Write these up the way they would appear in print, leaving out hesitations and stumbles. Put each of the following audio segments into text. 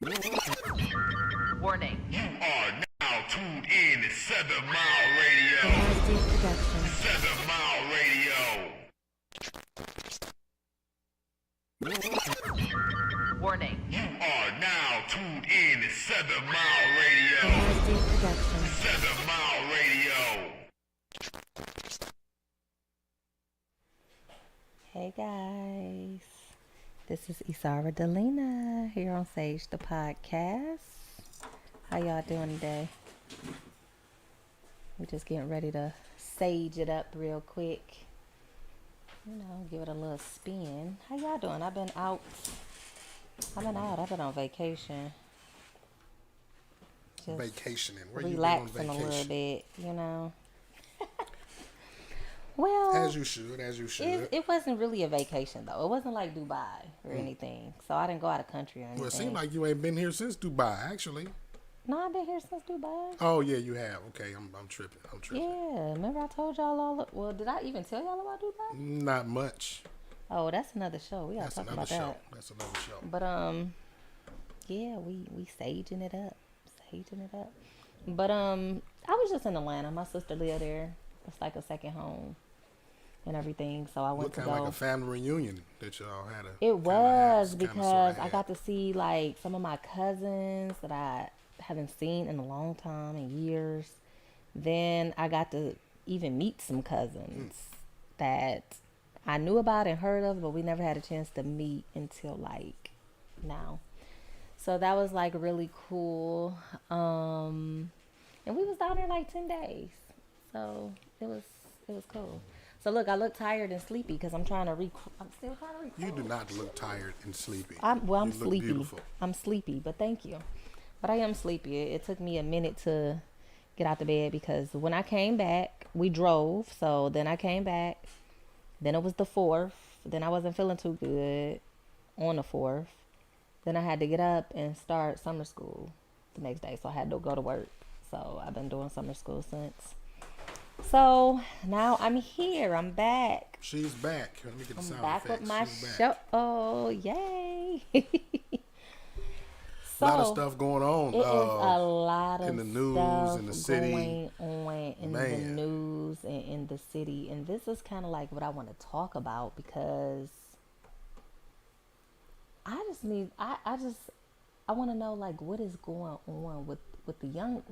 Warning. You are now tuned in to 7 Mile Radio. Production. 7 Mile Radio. Warning. You are now tuned in to 7 Mile Radio. Production. 7 Mile Radio. Hey guys, this is Isara Delina here on Sage the Podcast. How y'all doing today? We're just getting ready to sage it up real quick. You know, give it a little spin. How y'all doing? I've been out. I've been on vacation. Just Vacationing. Where you been on relaxing a vacation? little bit, you know. Well, As you should. it wasn't really a vacation though. It wasn't like Dubai or anything. So I didn't go out of country or anything. Well, it seemed like you ain't been here since Dubai, actually. No, I've been here since Dubai. Oh yeah, you have. Okay, I'm tripping. Yeah, remember I told y'all all. Well, did I even tell y'all about Dubai? Not much. Oh, that's another show. We gotta That's talk another about show. that. That's another show. But yeah, we saging it up. But I was just in Atlanta. My sister lived there. It's like a second home and everything. So I went Looked to kind of go. like a family reunion that y'all had. It was kinda because sorta I had. got to see like some of my cousins that I haven't seen in a long time, in years. Then I got to even meet some cousins that I knew about and heard of, but we never had a chance to meet until like now. So that was like really cool. And we was down there like 10 days. So it was cool. So look, I look tired and sleepy because I'm still trying to record. You do not look tired and sleepy. I'm You look sleepy. Beautiful. I'm sleepy, but thank you. But I am sleepy. It took me a minute to get out the bed because when I came back, we drove. So then I came back. Then it was the 4th. Then I wasn't feeling too good on the 4th. Then I had to get up and start summer school the next day. So I had to go to work. So I've been doing summer school since. So now I'm here. I'm back. She's back. Let me get the I'm sound back effects. with my She's back. show. Oh, yay. A lot of stuff going on. It is a lot of in the news, stuff in the city. going on in the Man. news and in the city. And this is kind of like what I want to talk about because I want to know like what is going on with the young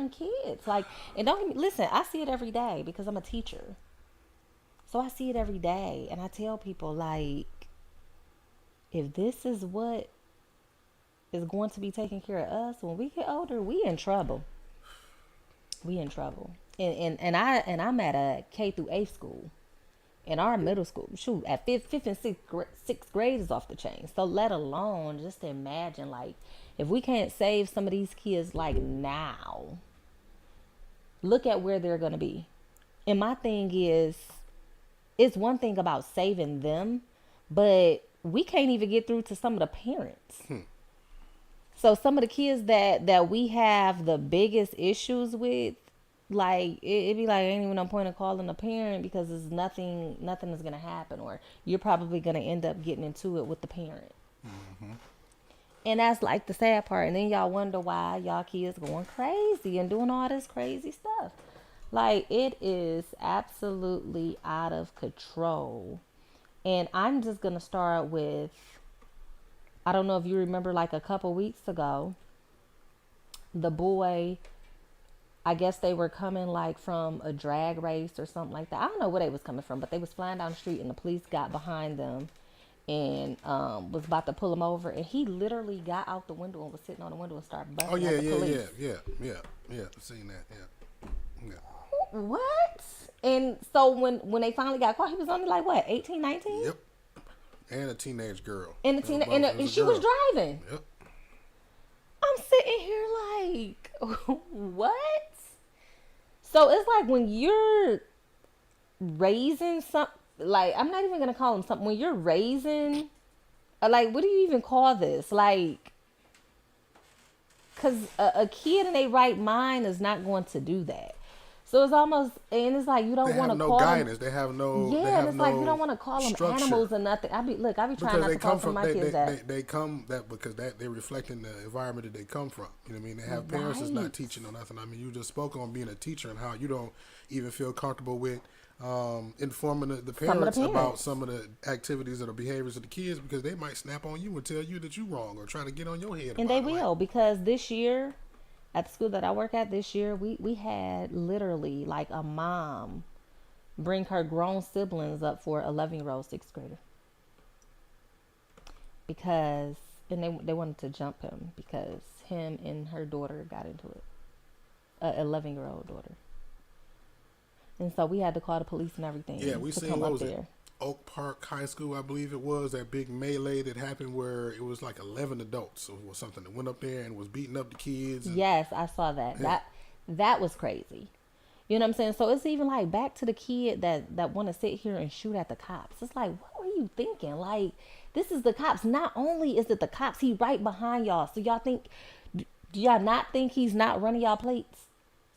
kids. Like, and don't get me, listen, I see it every day because I'm a teacher. So I see it every day and I tell people like, if this is what is going to be taking care of us when we get older, we in trouble. And I'm at a K through 8th school. In our middle school, shoot, at fifth and sixth grade is off the chain. So let alone just imagine, like, if we can't save some of these kids, like, now, look at where they're going to be. And my thing is, it's one thing about saving them, but we can't even get through to some of the parents. So some of the kids that we have the biggest issues with, like it'd be like ain't even no point in calling a parent because there's nothing is gonna happen, or you're probably gonna end up getting into it with the parent. And that's like the sad part. And then y'all wonder why y'all kids going crazy and doing all this crazy stuff. Like it is absolutely out of control. And I'm just gonna start with, I don't know if you remember, like a couple weeks ago, the boy, I guess they were coming like from a drag race or something like that. I don't know where they was coming from, but they was flying down the street and the police got behind them and was about to pull him over. And he literally got out the window and was sitting on the window and started busting at the police. Yeah. I've seen that. Yeah. What? And so when they finally got caught, he was only like what, 18, 19? Yep. And a teenage girl. And and she was driving. Yep. I'm sitting here like, what? So it's like when you're raising some, like, I'm not even going to call them something. When you're raising, like, what do you even call this? Like, because a kid in their right mind is not going to do that. So it's almost, and it's like you don't They want have to no call guidance. them. They have no. Yeah, They and have it's no like you don't want to call them structure. animals or nothing. I be trying Because not to they call come some from of my kids that. they come that because they reflecting the environment that they come from. You know what I mean? They have parents that's Right. not teaching or nothing. I mean, you just spoke on being a teacher and how you don't even feel comfortable with informing the parents about parents. some of the activities or the behaviors of the kids because they might snap on you and tell you that you're wrong or try to get on your head. And they about it. will, because this year, at the school that I work at this year, we had literally like a mom bring her grown siblings up for 11-year-old sixth grader. Because, and they wanted to jump him because him and her daughter got into it. A 11-year-old daughter. And so we had to call the police and everything Yeah, we to seen come what up was there. it? Oak Park High School, I believe it was, that big melee that happened where it was like 11 adults or something that went up there and was beating up the kids. And, Yes, I saw that. Yeah. That was crazy. You know what I'm saying? So it's even like back to the kid that want to sit here and shoot at the cops. It's like, what were you thinking? Like, this is the cops. Not only is it the cops, he right behind y'all. So y'all think, do y'all not think he's not running y'all plates?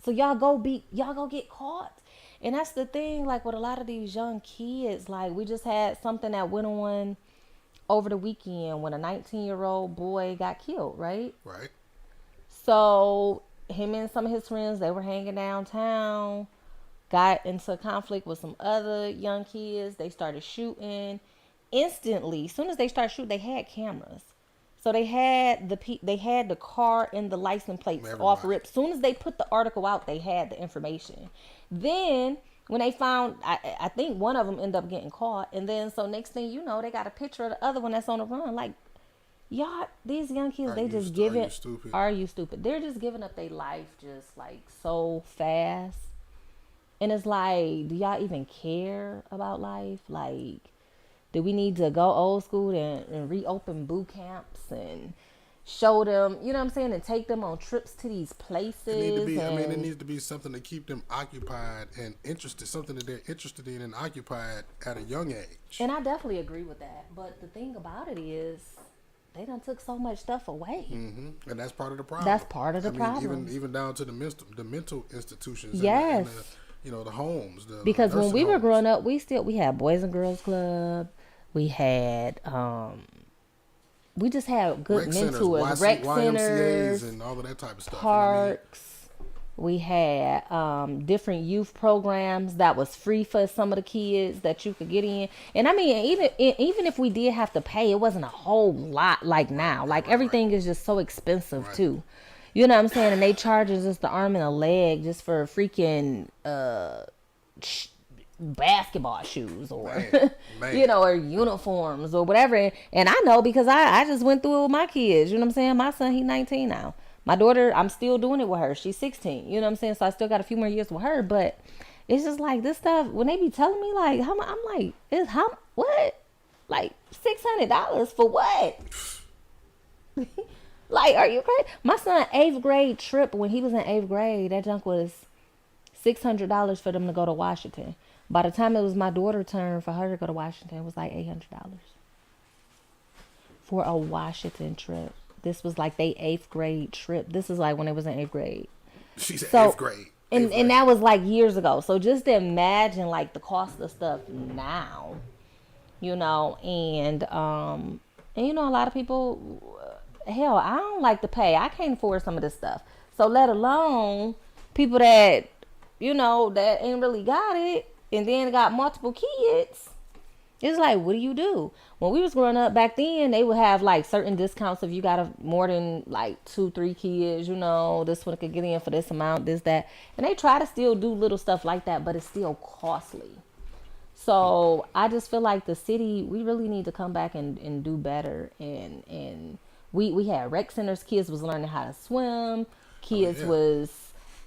So y'all go get caught. And that's the thing, like with a lot of these young kids, like we just had something that went on over the weekend when a 19-year-old boy got killed, right? Right. So him and some of his friends, they were hanging downtown, got into conflict with some other young kids. They started shooting. Instantly, as soon as they started shooting, they had cameras. So they had the car and the license plates off rip. As soon as they put the article out, they had the information. Then when they found, I think one of them ended up getting caught. And then so next thing you know, they got a picture of the other one that's on the run. Like, y'all, these young kids, they just give it. Are you stupid? They're just giving up their life just like so fast. And it's like, do y'all even care about life? Like, do we need to go old school and reopen boot camps and show them, you know what I'm saying, and take them on trips to these places? It needs to be something to keep them occupied and interested, something that they're interested in and occupied at a young age. And I definitely agree with that. But the thing about it is, they done took so much stuff away. Mm-hmm. And that's part of the problem. That's part of the problem. Even down to the mental institutions. Yes. And the homes. Because when we were homes. growing up, we had Boys and Girls Club. We had, we just had good mentors, rec centers, and all of that type of stuff. Parks. We had different youth programs that was free for some of the kids that you could get in. And I mean, even if we did have to pay, it wasn't a whole lot like now. Like everything is just so expensive too. You know what I'm saying? And they charge us just the arm and a leg just for freaking basketball shoes or man. Or uniforms or whatever. And I know because I just went through it with my kids. You know what I'm saying? My son, he's 19 now. My daughter, I'm still doing it with her. She's 16. You know what I'm saying? So I still got a few more years with her. But it's just like this stuff, when they be telling me like how much, I'm like, what? Like $600 for what? Like, are you crazy? My son 8th grade trip, when he was in 8th grade, that junk was $600 for them to go to Washington. By the time it was my daughter's turn for her to go to Washington, it was like $800 for a Washington trip. This was like their 8th grade trip. This is like when they was in 8th grade. She's in 8th grade. And that was like years ago. So just imagine like the cost of stuff now, and a lot of people, hell, I don't like to pay. I can't afford some of this stuff. So let alone people that, that ain't really got it and then got multiple kids. It's like, what do you do? When we was growing up back then, they would have like certain discounts if you got more than like 2-3 kids, this one could get in for this amount, this, that. And they try to still do little stuff like that, but it's still costly. So I just feel like the city, we really need to come back and do better. And we had rec centers. Kids was learning how to swim. Kids was,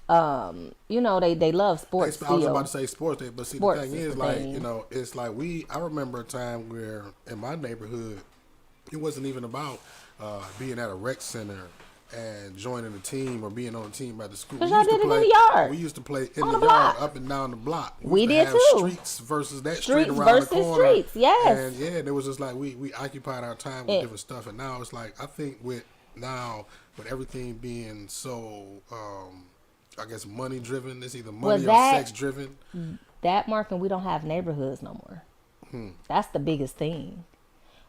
they love sports. I was about to say sports, but see, sports the thing is like, it's like I remember a time where in my neighborhood, it wasn't even about being at a rec center and joining a team or being on a team at the school. Because y'all did it in the yard. We used to play in the the yard, up and down the block. We did have too. Streets versus that streets street around versus the corner. Streets, yes. And yeah, there was just like we occupied our time with different stuff, and now it's like I think with everything being so I guess money driven. It's either Well, money or that- sex driven. That, Mark, and we don't have neighborhoods no more. That's the biggest thing.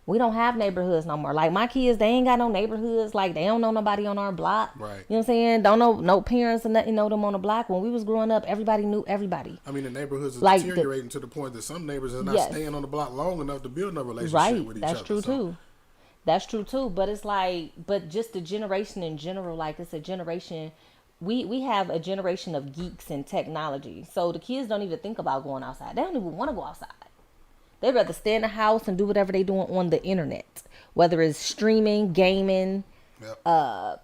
We don't have neighborhoods no more. Like, my kids, they ain't got no neighborhoods. Like, they don't know nobody on our block. Right. You know what I'm saying? Don't know no parents and nothing know them on the block. When we was growing up, everybody knew everybody. I mean, the neighborhoods is Like deteriorating to the point that some neighbors are not Yes. staying on the block long enough to build a relationship Right. with each That's other. true, So, too. That's true, too. But it's like, but just the generation in general, like, it's a generation. We have a generation of geeks and technology. So the kids don't even think about going outside. They don't even want to go outside. They'd rather stay in the house and do whatever they doing on the internet, whether it's streaming, gaming, Yep. TikToking.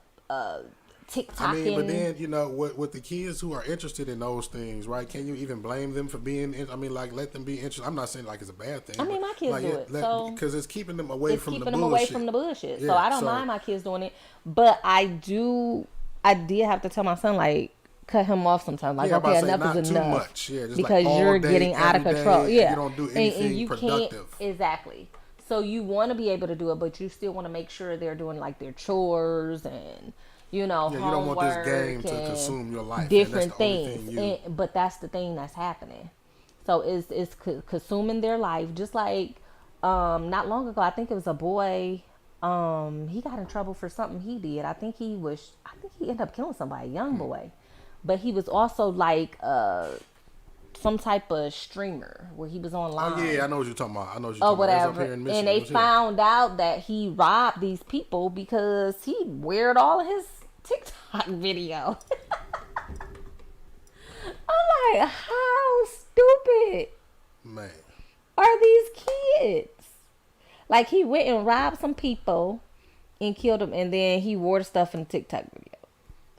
I mean, but then, you know, with the kids who are interested in those things, right? Can you even blame them for being? I mean, like, let them be interested. I'm not saying like it's a bad thing. I mean, but, my kids like, do it, so because it's keeping them away it's from keeping the them bullshit. away from the bullshit. So Yeah, I don't mind my kids doing it, but I did have to tell my son, like, cut him off sometimes. Like, Yeah, I'm about okay, to say, enough not is too enough. much. Yeah, just because like all you're day, getting out of every day, control. and Yeah, you don't do anything you productive. can't exactly. So you want to be able to do it, but you still want to make sure they're doing like their chores and Yeah, you don't want this game to and consume your life. different and that's the only things. thing But that's the thing that's happening. So it's consuming their life. Just like not long ago, I think it was a boy. He got in trouble for something he did. I think he ended up killing somebody, a young boy. But he was also like some type of streamer where he was online. Oh yeah, I know what you're talking about. I know what you're Or talking about. It's up whatever. here in Michigan. And they It was here. found out that he robbed these people because he weird all of his TikTok video. I'm like, how stupid Man. are these kids? Like, he went and robbed some people and killed them, and then he wore the stuff in the TikTok video.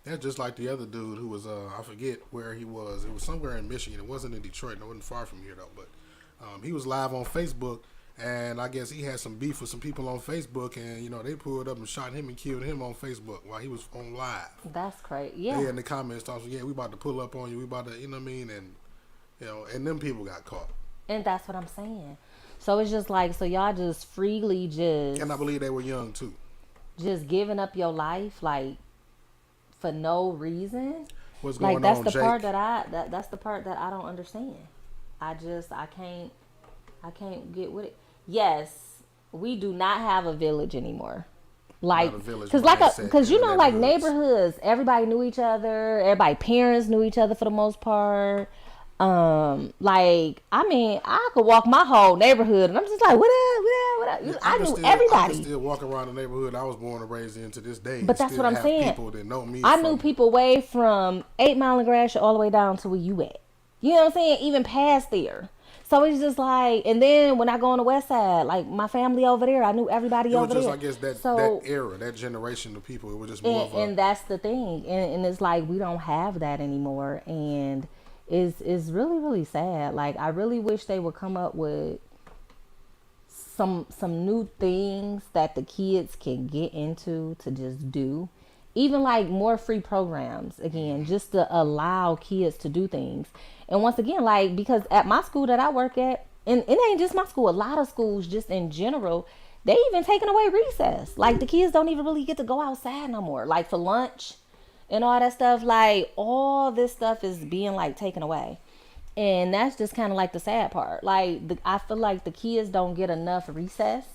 That's just like the other dude who was, I forget where he was. It was somewhere in Michigan. It wasn't in Detroit. It wasn't far from here, though. But he was live on Facebook, and I guess he had some beef with some people on Facebook, and, you know, they pulled up and shot him and killed him on Facebook while he was on live. That's crazy. They Yeah. in the comments talking, yeah, we about to pull up on you. We about to, you know what I mean? And, you know, and them people got caught. And that's what I'm saying. So it's just like, so y'all just freely And I believe they were young, too. just giving up your life, like, for no reason. What's going Like, that's on, the Jake? part that's the part that I don't understand. I can't get with it. Yes, we do not have a village anymore. Like, Not a village cause like mindset cause in you the know, like neighborhoods. neighborhoods, everybody knew each other. Everybody parents knew each other for the most part. Like, I mean, I could walk my whole neighborhood and I'm just like, what up, what up, what up? I knew I everybody. can still walk around the neighborhood I was born and raised in to this day. But and that's still what I'm have saying. People that know me. I knew from- people way from 8 Mile and Gratiot all the way down to where you at. You know what I'm saying? Even past there. So it's just like, and then when I go on the west side, like my family over there, I knew everybody It was over just, there. I guess, that So, era, that generation of people. It was just more of a. and that's the thing. And it's like, we don't have that anymore. And it's really, really sad. Like, I really wish they would come up with some new things that the kids can get into to just do. Even like more free programs, again, just to allow kids to do things. And once again, like, because at my school that I work at, and it ain't just my school, a lot of schools just in general, they even taking away recess. Like, the kids don't even really get to go outside no more. Like, for lunch and all that stuff, like, all this stuff is being like taken away. And that's just kind of like the sad part. Like, I feel like the kids don't get enough recess.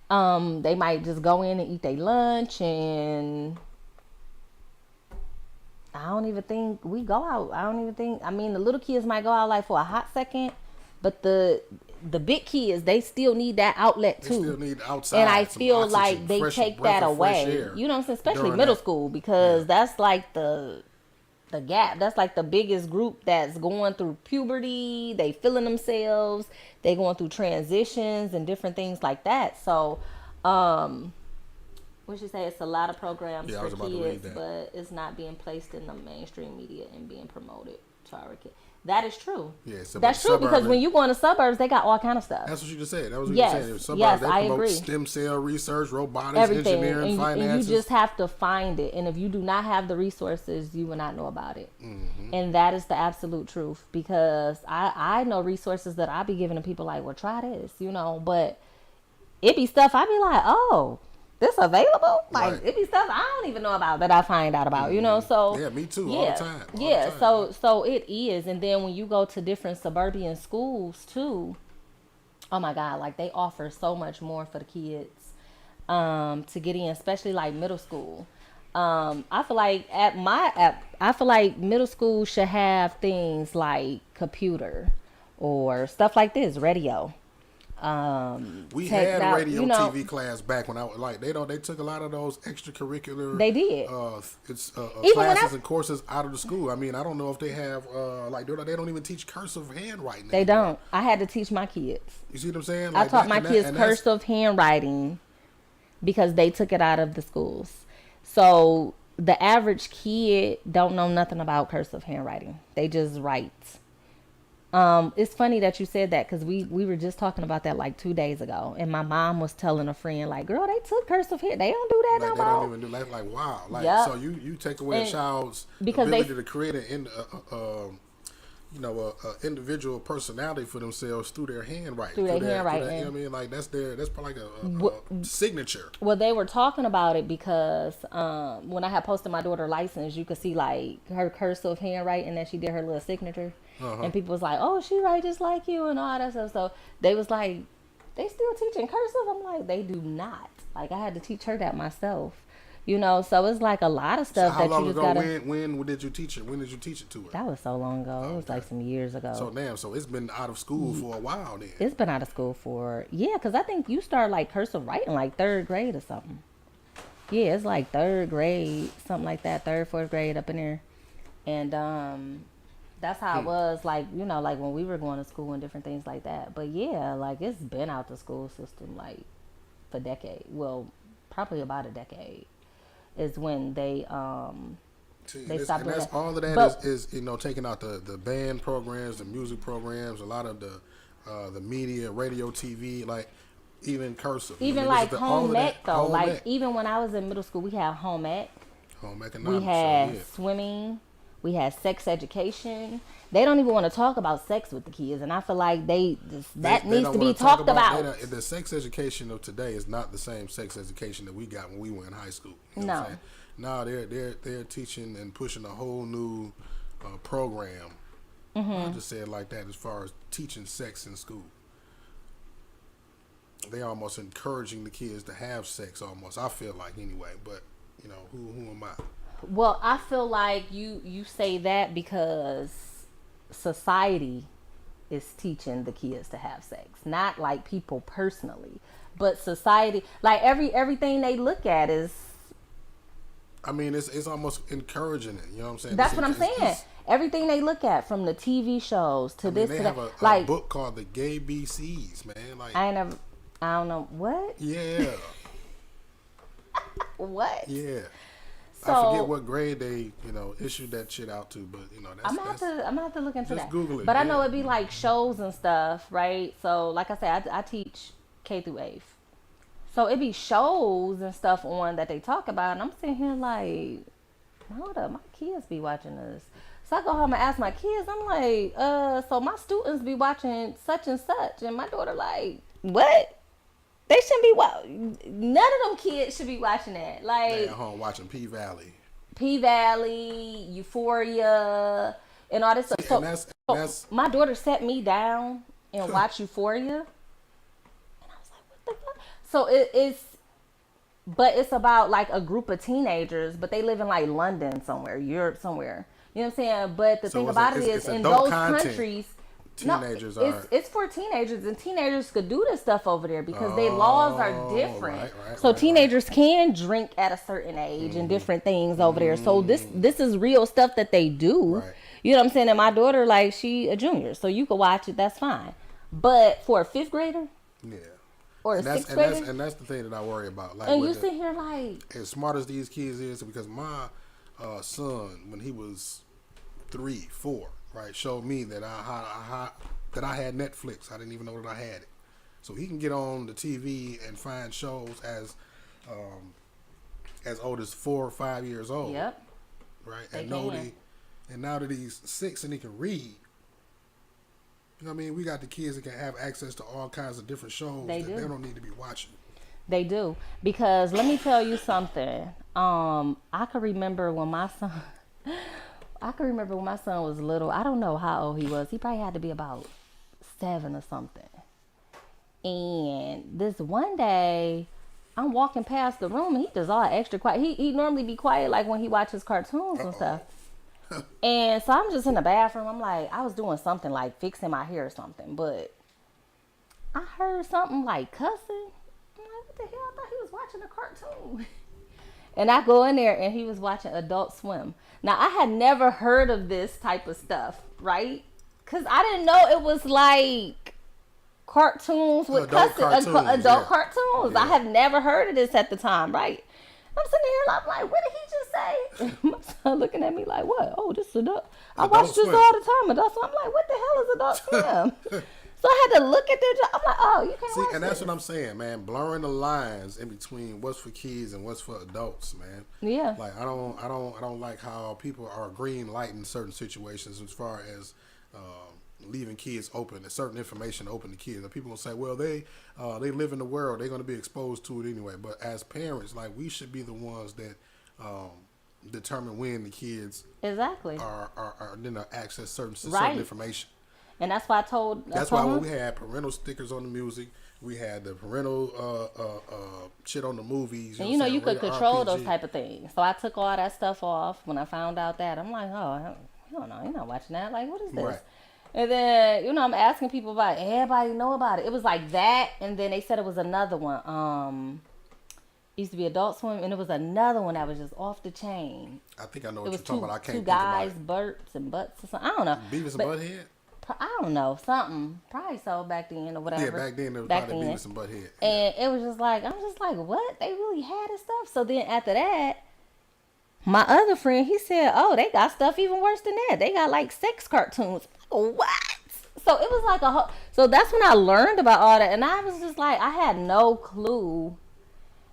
They might just go in and eat their lunch, and I don't even think we go out. I mean, the little kids might go out like for a hot second, but the big kids, they still need that outlet They too. still need outside. And I some feel oxygen, like they fresh take breath that of fresh away. air You know what I'm saying? Especially during middle that. school, because that's like the gap. That's like the biggest group that's going through puberty. They feeling themselves. They going through transitions and different things like that. So, what you say? It's a lot of programs Yeah, I for was about to read kids, that. but it's not being placed in the mainstream media and being promoted to our kids. That is true. Yeah, That's true, because when you go in the suburbs, they got all kind of stuff. That's what you just said. That was what Yes, you said. Suburbs, yes, they I promote agree. stem cell research, robotics, Everything, engineering, and finances. you just have to find it. And if you do not have the resources, you will not know about it. Mm-hmm. And that is the absolute truth, because I know resources that I be giving to people like, well, try this, you know, but it be stuff I be like, oh, this available? Like Right. it be stuff I don't even know about that I find out about, you know. So Yeah, me too, all the time, all the yeah. time. So it is, and then when you go to different suburban schools too, oh my God, like they offer so much more for the kids to get in, especially like middle school. I feel like I feel like middle school should have things like computer or stuff like this, radio. We Take had a out, radio you know, TV class back when I was like they took a lot of those extracurricular. They did. It's Even when classes I- and courses out of the school. I mean, I don't know if they have like they don't even teach cursive handwriting. They anymore. don't. I had to teach my kids. You see what I'm saying? I Like taught that- my and that- kids and that's- cursive handwriting because they took it out of the schools. So the average kid don't know nothing about cursive handwriting. They just write. It's funny that you said that because we were just talking about that like 2 days ago, and my mom was telling a friend like, "Girl, they took cursive hand. They don't do that Like no they more." don't even do that. Like wow. Like Yep. so you take away a And child's because they- ability to create a individual personality for themselves through their handwriting. Through their handwriting. you know what I mean? Like that's probably like a signature. Well, they were talking about it because when I had posted my daughter license, you could see like her cursive handwriting that she did her little signature, and people was like, "Oh, she write just like you" and all that stuff. So they was like, "They still teaching cursive?" I'm like, "They do not." Like I had to teach her that myself, you know. So it's like a lot of stuff How that long you just ago? gotta. When did you teach it? When did you teach it to her? That was so long ago. It was like some years ago. So damn. So it's been out of school for a while then. It's been out of school for because I think you start like cursive writing like third grade or something. Yeah, it's like third grade, something like that, third, fourth grade up in there, and that's how it was like like when we were going to school and different things like that. But yeah, like it's been out the school system like for decades. Well, probably about a decade is when they See, they this- stopped and doing that's that. all of that But- is taking out the band programs, the music programs, a lot of the media, radio, TV, like even cursive. even Niggas like is all home of that- ec though. home Like ec. even when I was in middle school, we had home ec. Home economics. We had yeah. swimming. We had sex education. They don't even want to talk about sex with the kids, and I feel like that They needs don't to be wanna talk talked about. The sex education of today is not the same sex education that we got when we were in high school. You know what I'm No. saying? No, they're teaching and pushing a whole new program. Mm-hmm. I'll just say it like that as far as teaching sex in school. They almost encouraging the kids to have sex almost. I feel like anyway, but who am I? Well, I feel like you say that because society is teaching the kids to have sex, not like people personally, but society. Like everything they look at is. I mean, it's almost encouraging it. You know what I'm saying? That's what I'm It's- saying. Everything they look at, from the TV shows to I mean, this they to have that. a Like book called The Gay BCs, man. Like, I don't know what. yeah, What? yeah. So I forget what grade they, issued that shit out to, but that's, I'm gonna have to look into just that. Google it, But I know yeah. it'd be like shows and stuff, right? So like I said, I teach K through 8th. So it'd be shows and stuff on that they talk about, and I'm sitting here like, hold up, my kids be watching this. So I go home and ask my kids, I'm like, so my students be watching such and such, and my daughter like, what? They shouldn't be none of them kids should be watching that. They Like at home watching P Valley. P Valley, Euphoria, and all this stuff. See, So, and that's my daughter sat me down and watched Euphoria, and I was like, "What the fuck?" So but it's about like a group of teenagers, but they live in like London somewhere, Europe somewhere. You know what I'm saying? But the So thing it's about a- it it's- is, it's in adult those content. countries. Teenagers it's for teenagers, and teenagers could do this stuff over there because their laws are different. right, So right, teenagers can drink at a certain age and different things over there. So this is real stuff that they do. Right. You know what I'm saying? And my daughter, like, she a junior, so you could watch it. That's fine. But for a 5th grader yeah. or a And that's, 6th and grader, that's and that's the thing that I worry about. Like, and you with sit here like, as smart as these kids is, because my son, when he was 3, 4, right, showed me that that I had Netflix. I didn't even know that I had it. So he can get on the TV and find shows as old as 4 or 5 years old. yep. Right. They And know can. and now that he's 6 and he can read. You know what I mean? We got the kids that can have access to all kinds of different shows They that do. they don't need to be watching. They do. Because let me tell you something. I can remember when my son was little. I don't know how old he was. He probably had to be about 7 or something. And this one day, I'm walking past the room and he does all extra quiet. He normally be quiet like when he watches cartoons and stuff. And so I'm just in the bathroom. I'm like, I was doing something like fixing my hair or something, but I heard something like cussing. I'm like, what the hell? I thought he was watching a cartoon. And I go in there and he was watching Adult Swim. Now, I had never heard of this type of stuff, right? Because I didn't know it was like cartoons with Adult cussing. cartoons, Adult yeah. cartoons. Yeah. I have never heard of this at the time, right? I'm sitting here and I'm like, what did he just say? My son looking at me like, what? Oh, this is Adult. I Adult watch this Swim. all the time. Adult Swim. I'm like, what the hell is Adult Swim? So I had to look at their. I'm like, oh, you can't See, watch and that's this. what I'm saying, man. Blurring the lines in between what's for kids and what's for adults, man. Yeah. Like I don't like how people are green lighting certain situations as far as leaving kids open and certain information open to kids. And people will say, well, they live in the world, they're going to be exposed to it anyway. But as parents, like we should be the ones that determine when the kids Exactly. are then access certain Right. information. And that's why I told. That's why when we had parental stickers on the music, we had the parental shit on the movies. And you know, what I'm you saying, could rated control RPG. those type of things. So I took all that stuff off when I found out that. I'm like, oh, you don't know, you're not watching that. Like, what is this? Right. And then, you know, I'm asking people about it. Everybody know about it. It was like that, and then they said it was another one. It used to be Adult Swim, and it was another one that was just off the chain. I think I know It what was you're talking two, about. I can't two think guys, about burps and butts or something. I don't know. it. Beavis and But- Butthead? I don't know, something. Probably so back then or whatever. Yeah, back then it was Back probably then. Beavis and Butthead. And it was just like, I'm just like, what? They really had this stuff? So then after that, my other friend, he said, oh, they got stuff even worse than that. They got like sex cartoons. What? So it was like a whole, so that's when I learned about all that. And I was just like, I had no clue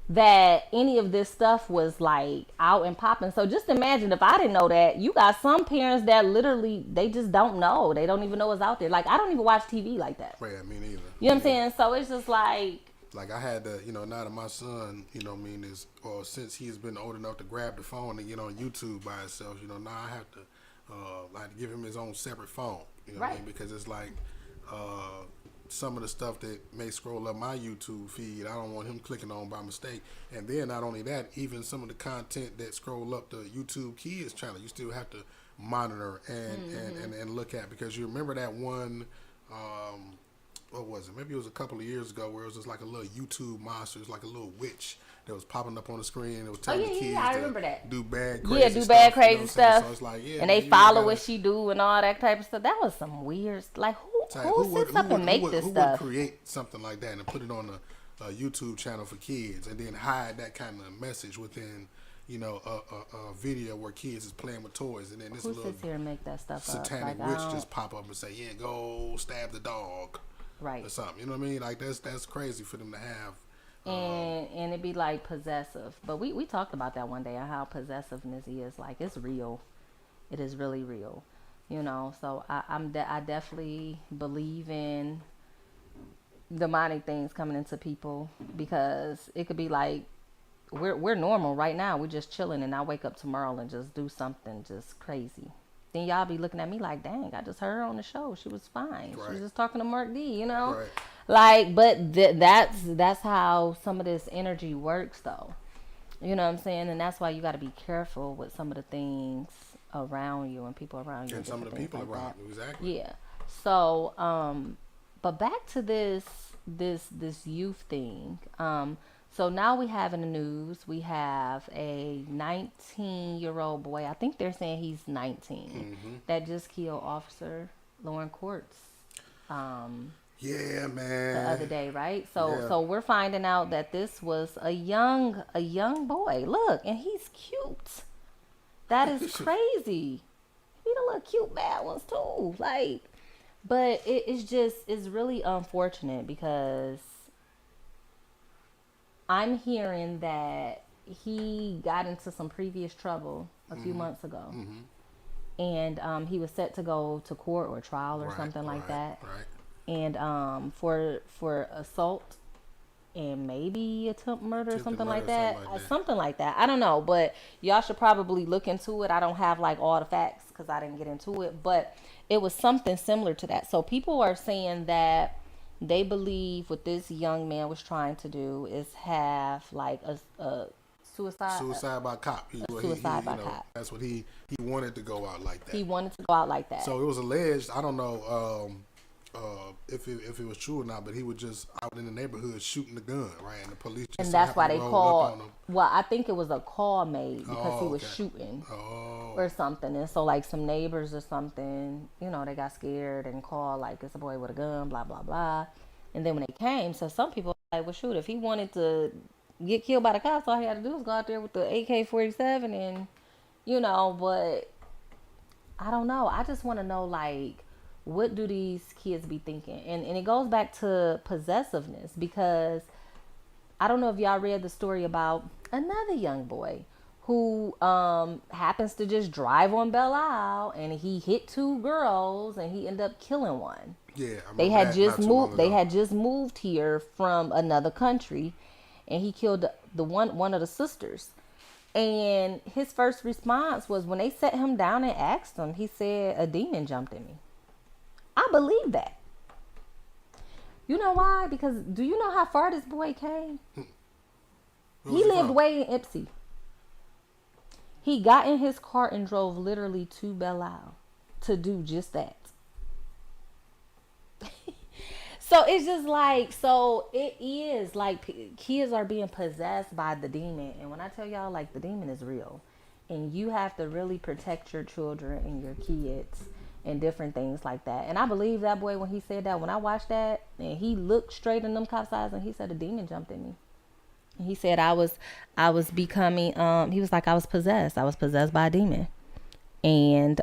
that any of this stuff was like out and popping. So just imagine if I didn't know that. You got some parents that literally, they just don't know. They don't even know what's out there. Like, I don't even watch TV like that. Right, me neither. You know what I'm saying? So it's just like, Like I had to, now that my son, is, or since he's been old enough to grab the phone and get on YouTube by himself, now I have to give him his own separate phone. You know what I Right. mean? Because it's like some of the stuff that may scroll up my YouTube feed, I don't want him clicking on by mistake. And then not only that, even some of the content that scroll up the YouTube Kids channel, you still have to monitor and look at, because you remember that one. What was it? Maybe it was a couple of years ago where it was just like a little YouTube monster. It was like a little witch that was popping up on the screen. It was telling the kids I to remember that. do bad, crazy Yeah, do stuff, bad, you know crazy what I'm saying? stuff. So it's like, yeah, and man, they you follow gotta- what she do and all that type of stuff. That was some weird, like, it's like, who sits up and make this who stuff? would create something like that and put it on a YouTube channel for kids and then hide that kind of message within, a video where kids is playing with toys, and then this Who little sits here and make that stuff up? satanic Like, I witch don't- just pop up and say, yeah, go stab the dog right. or something. You know what I mean? Like that's crazy for them to have. And it'd be like possessive. But we talked about that one day, on how possessiveness is. Like, it's real. It is really real. So I definitely believe in demonic things coming into people, because it could be like, we're normal right now. We're just chilling, and I wake up tomorrow and just do something just crazy. Then y'all be looking at me like, dang, I just heard her on the show. She was fine. She Right. was just talking to Mark D, Right. Like, but that's how some of this energy works, though. You know what I'm saying? And that's why you got to be careful with some of the things around you and people around you. And some of the different people things like around that. you, exactly. Yeah. So, but back to this youth thing. So now we have in the news, we have a 19-year-old boy. I think they're saying he's 19, that just killed Officer Lauren Courts. Yeah, man. The other day, right? So Yeah. so we're finding out that this was a young boy. Look, and he's cute. That is crazy. He the little cute bad ones too. Like, but it's really unfortunate, because I'm hearing that he got into some previous trouble a few months ago. And he was set to go to court or trial or Right, something like right, that. Right. And for assault, and maybe attempt murder or Attempted something like murder, that. something like that. Something like that. I don't know, but y'all should probably look into it. I don't have like all the facts because I didn't get into it, but it was something similar to that. So people are saying that they believe what this young man was trying to do is have like a Suicide by cop. Suicide by cop. That's what he wanted to go out like that. He wanted to go out like that. So it was alleged. I don't know if it was true or not, but he was just out in the neighborhood shooting the gun, right? And the police just And that's why they rolled up called. on him. Well, I think it was a call made because he was okay. shooting Oh, or something. And so, like, some neighbors or something, they got scared and called, like, it's a boy with a gun, blah, blah, blah. And then when they came, so some people were like, well, shoot, if he wanted to get killed by the cops, all he had to do was go out there with the AK-47 and, but I don't know. I just want to know, like, what do these kids be thinking? And it goes back to possessiveness, because I don't know if y'all read the story about another young boy who happens to just drive on Belle Isle, and he hit 2 girls and he ended up killing one. yeah. They had just moved. They had just moved here from another country, and he killed the one of the sisters. And his first response was, when they set him down and asked him, he said, "A demon jumped in me." I believe that. You know why? Because do you know how far this boy came? He lived way in Ipsy. He got in his car and drove literally to Belle Isle to do just that. So it's just like, so it is like kids are being possessed by the demon. And when I tell y'all, like, the demon is real, and you have to really protect your children and your kids and different things like that. And I believe that boy when he said that. When I watched that, and he looked straight in them cops' eyes and he said, a demon jumped in me. And he said I was becoming he was like, I was possessed by a demon. And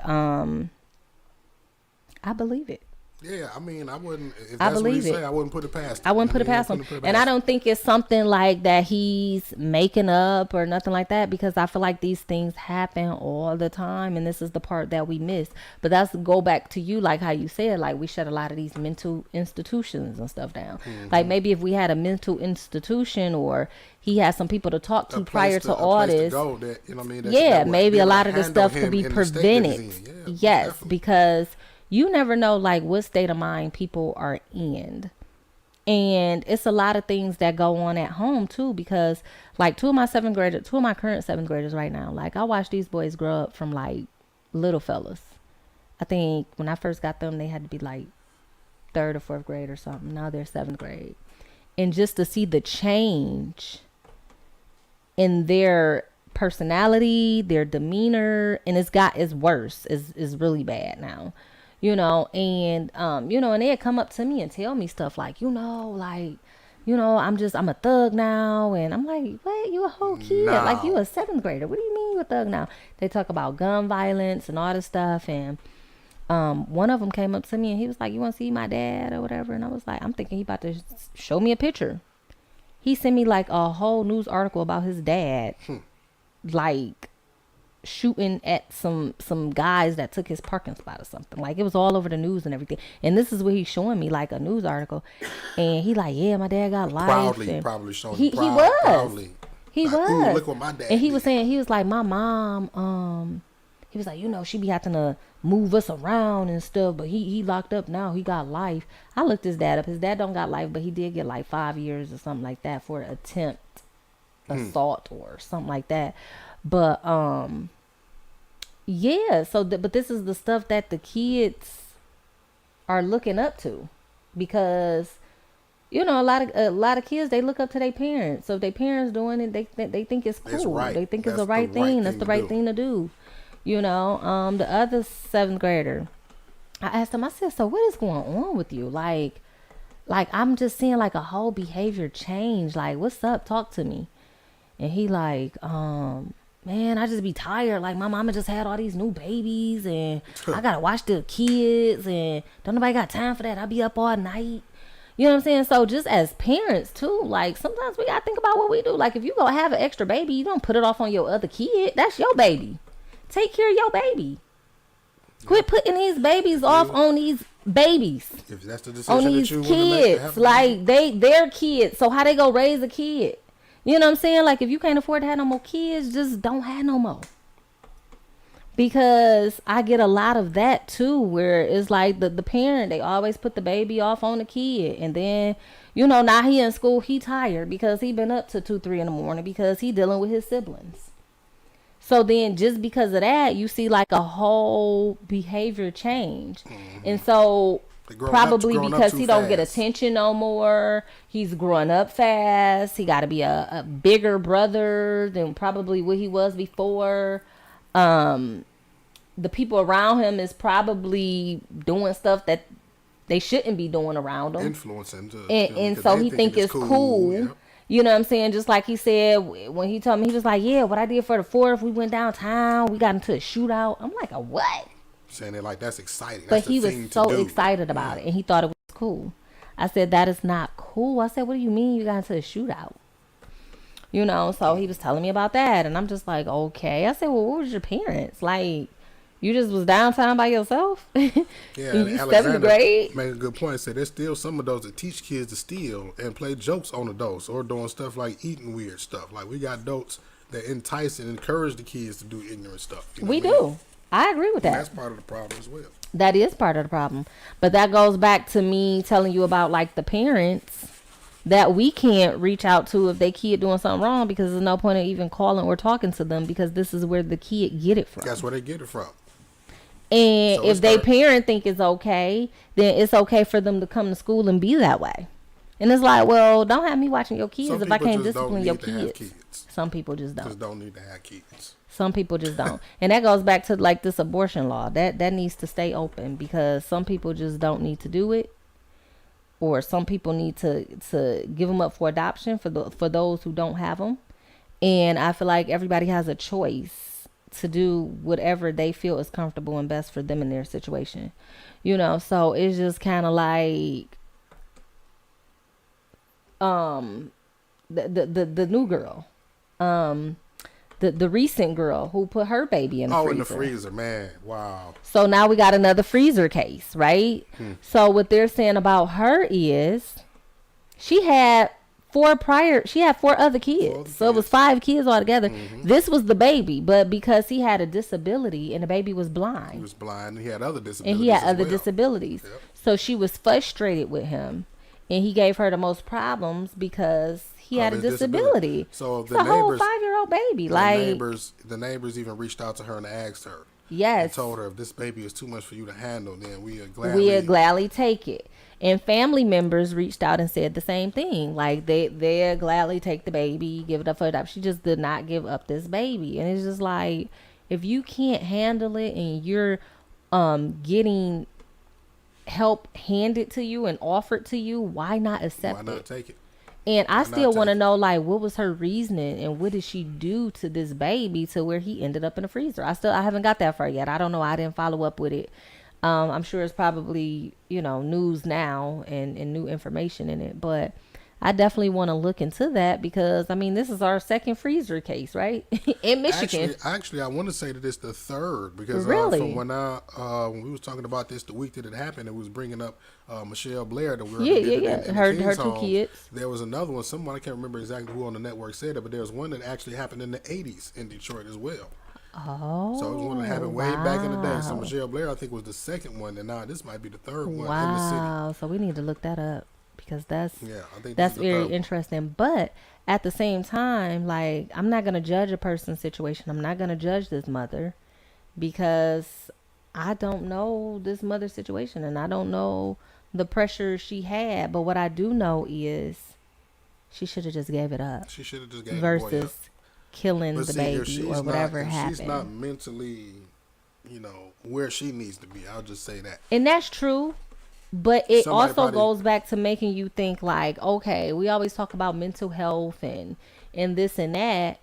I believe it. Yeah, I mean, I wouldn't. If I that's believe what he it. say, I wouldn't put it past him. I wouldn't put it past him. And I don't think it's something like that he's making up or nothing like that, because I feel like these things happen all the time, and this is the part that we miss. But that's go back to you, like how you said, like, we shut a lot of these mental institutions and stuff down. Mm-hmm. Like, maybe if we had a mental institution, or he had some people to talk to prior to all this. Yeah, maybe a lot of this stuff could be prevented. Yes, definitely. Because you never know, like, what state of mind people are in. And it's a lot of things that go on at home, too, because, like, two of my current 7th graders right now, like, I watch these boys grow up from, like, little fellas. I think when I first got them, they had to be, like, 3rd or 4th grade or something. Now they're 7th grade. And just to see the change in their personality, their demeanor, and it's worse. It's really bad now. And and they'd come up to me and tell me stuff like, I'm a thug now. And I'm like, what? You a whole kid? No. Like, you a 7th grader. What do you mean you a thug now? They talk about gun violence and all this stuff. And one of them came up to me and he was like, you want to see my dad or whatever? And I was like, I'm thinking he about to show me a picture. He sent me like a whole news article about his dad, like, shooting at some guys that took his parking spot or something. Like, it was all over the news and everything. And this is what he's showing me, like, a news article. And he like, yeah, my dad got life. Probably showing he was. Proudly. He like, was. Ooh, look what my dad and he did. was saying, he was like, my mom, he was like, she be having to move us around and stuff, but he locked up now. He got life. I looked his dad up. His dad don't got life, but he did get like 5 years or something like that for attempt assault or something like that. But yeah, so but this is the stuff that the kids are looking up to, because a lot of kids, they look up to their parents. So if their parents doing it, they think it's cool. It's right. They think it's the right thing. That's the right thing to do. The other 7th grader, I asked him, I said, so what is going on with you? Like I'm just seeing like a whole behavior change. Like, what's up? Talk to me. And he like, man, I just be tired. Like, my mama just had all these new babies and I gotta watch the kids and don't nobody got time for that. I be up all night. You know what I'm saying? So just as parents too, like, sometimes we gotta think about what we do. Like, if you gonna have an extra baby, you don't put it off on your other kid. That's your baby. Take care of your baby. Quit putting these babies off on these babies If that's the on decision that these you want to make, kids. have a Like they're kids. So how they go raise a kid? You know what I'm saying? Like if you can't afford to have no more kids, just don't have no more. Because I get a lot of that too, where it's like the parent, they always put the baby off on the kid, and then now he in school, he tired because he been up to 2-3 in the morning because he dealing with his siblings. So then just because of that, you see like a whole behavior change. And so probably because he don't get attention no more, he's growing up fast, he got to be a bigger brother than probably what he was before. The people around him is probably doing stuff that they shouldn't be doing around him, influencing and so he think it's cool. Yeah. You know what I'm saying? Just like he said when he told me, he was like, yeah, what I did for the 4th, we went downtown, we got into a shootout. I'm like, a what? Saying it like that's exciting. But he was so excited about it, and he thought it was cool. I said, that is not cool. I said, what do you mean you got into a shootout? So he was telling me about that, and I'm just like, okay. I said, well, what was your parents? Like, you just was downtown by yourself? Yeah, you Alexander 7th grade? made a good point. Said there's still some of those that teach kids to steal and play jokes on adults or doing stuff like eating weird stuff. Like we got adults that entice and encourage the kids to do ignorant stuff. We do. I agree with that. That's part of the problem as well. That is part of the problem. But that goes back to me telling you about like the parents that we can't reach out to if they kid doing something wrong, because there's no point in even calling or talking to them, because this is where the kid get it from. That's where they get it from. And So if they parent think it's okay, then it's okay for them to come to school and be that way. And it's like, well, don't have me watching your kids if I can't discipline your kids. Some people just don't. Just don't need to have kids. Some people just don't. And that goes back to like this abortion law. That needs to stay open, because some people just don't need to do it. Or some people need to give them up for adoption for those who don't have them. And I feel like everybody has a choice to do whatever they feel is comfortable and best for them in their situation. So it's just kind of like the new girl, the recent girl who put her baby in the freezer. Oh, in the freezer, man. Wow. So now we got another freezer case, right? So what they're saying about her is she had 4 other kids. So it was 5 kids altogether. This was the baby, but because he had a disability and the baby was blind. He was blind and he had other disabilities. Yep. So she was frustrated with him, and he gave her the most problems because he had a disability. So the whole 5-year-old baby. The neighbors even reached out to her and asked her. Yes. And told her, if this baby is too much for you to handle, then we'll gladly take it. And family members reached out and said the same thing. Like they'll gladly take the baby, give it up for adoption. She just did not give up this baby. And it's just like, if you can't handle it and you're getting help handed to you and offered to you, why not accept it? Why not take it? And I still want to know, like, what was her reasoning and what did she do to this baby to where he ended up in the freezer? I haven't got that far yet. I don't know. I didn't follow up with it. I'm sure it's probably, news now and new information in it, but I definitely want to look into that, because this is our second freezer case, right? In Michigan. Actually, I want to say that it's the third, because really? From when we was talking about this the week that it happened, it was bringing up Michelle Blair that we were in her 2 kids. There was another one. Someone, I can't remember exactly who on the network said it, but there was one that actually happened in the 80s in Detroit as well. Oh, so it was one that happened way back in the day. So Michelle Blair, I think, was the second one, and now this might be the third one in the city. Wow, so we need to look that up, because I think that's very interesting. But at the same time, like, I'm not gonna judge a person's situation. I'm not gonna judge this mother, because I don't know this mother's situation, and I don't know the pressure she had. But what I do know is she should have just gave it up. She should have just gave versus the boy up. Killing the baby or whatever happened. She's not mentally, where she needs to be. I'll just say that. And that's true. But it also goes back to making you think, like, okay, we always talk about mental health and this and that.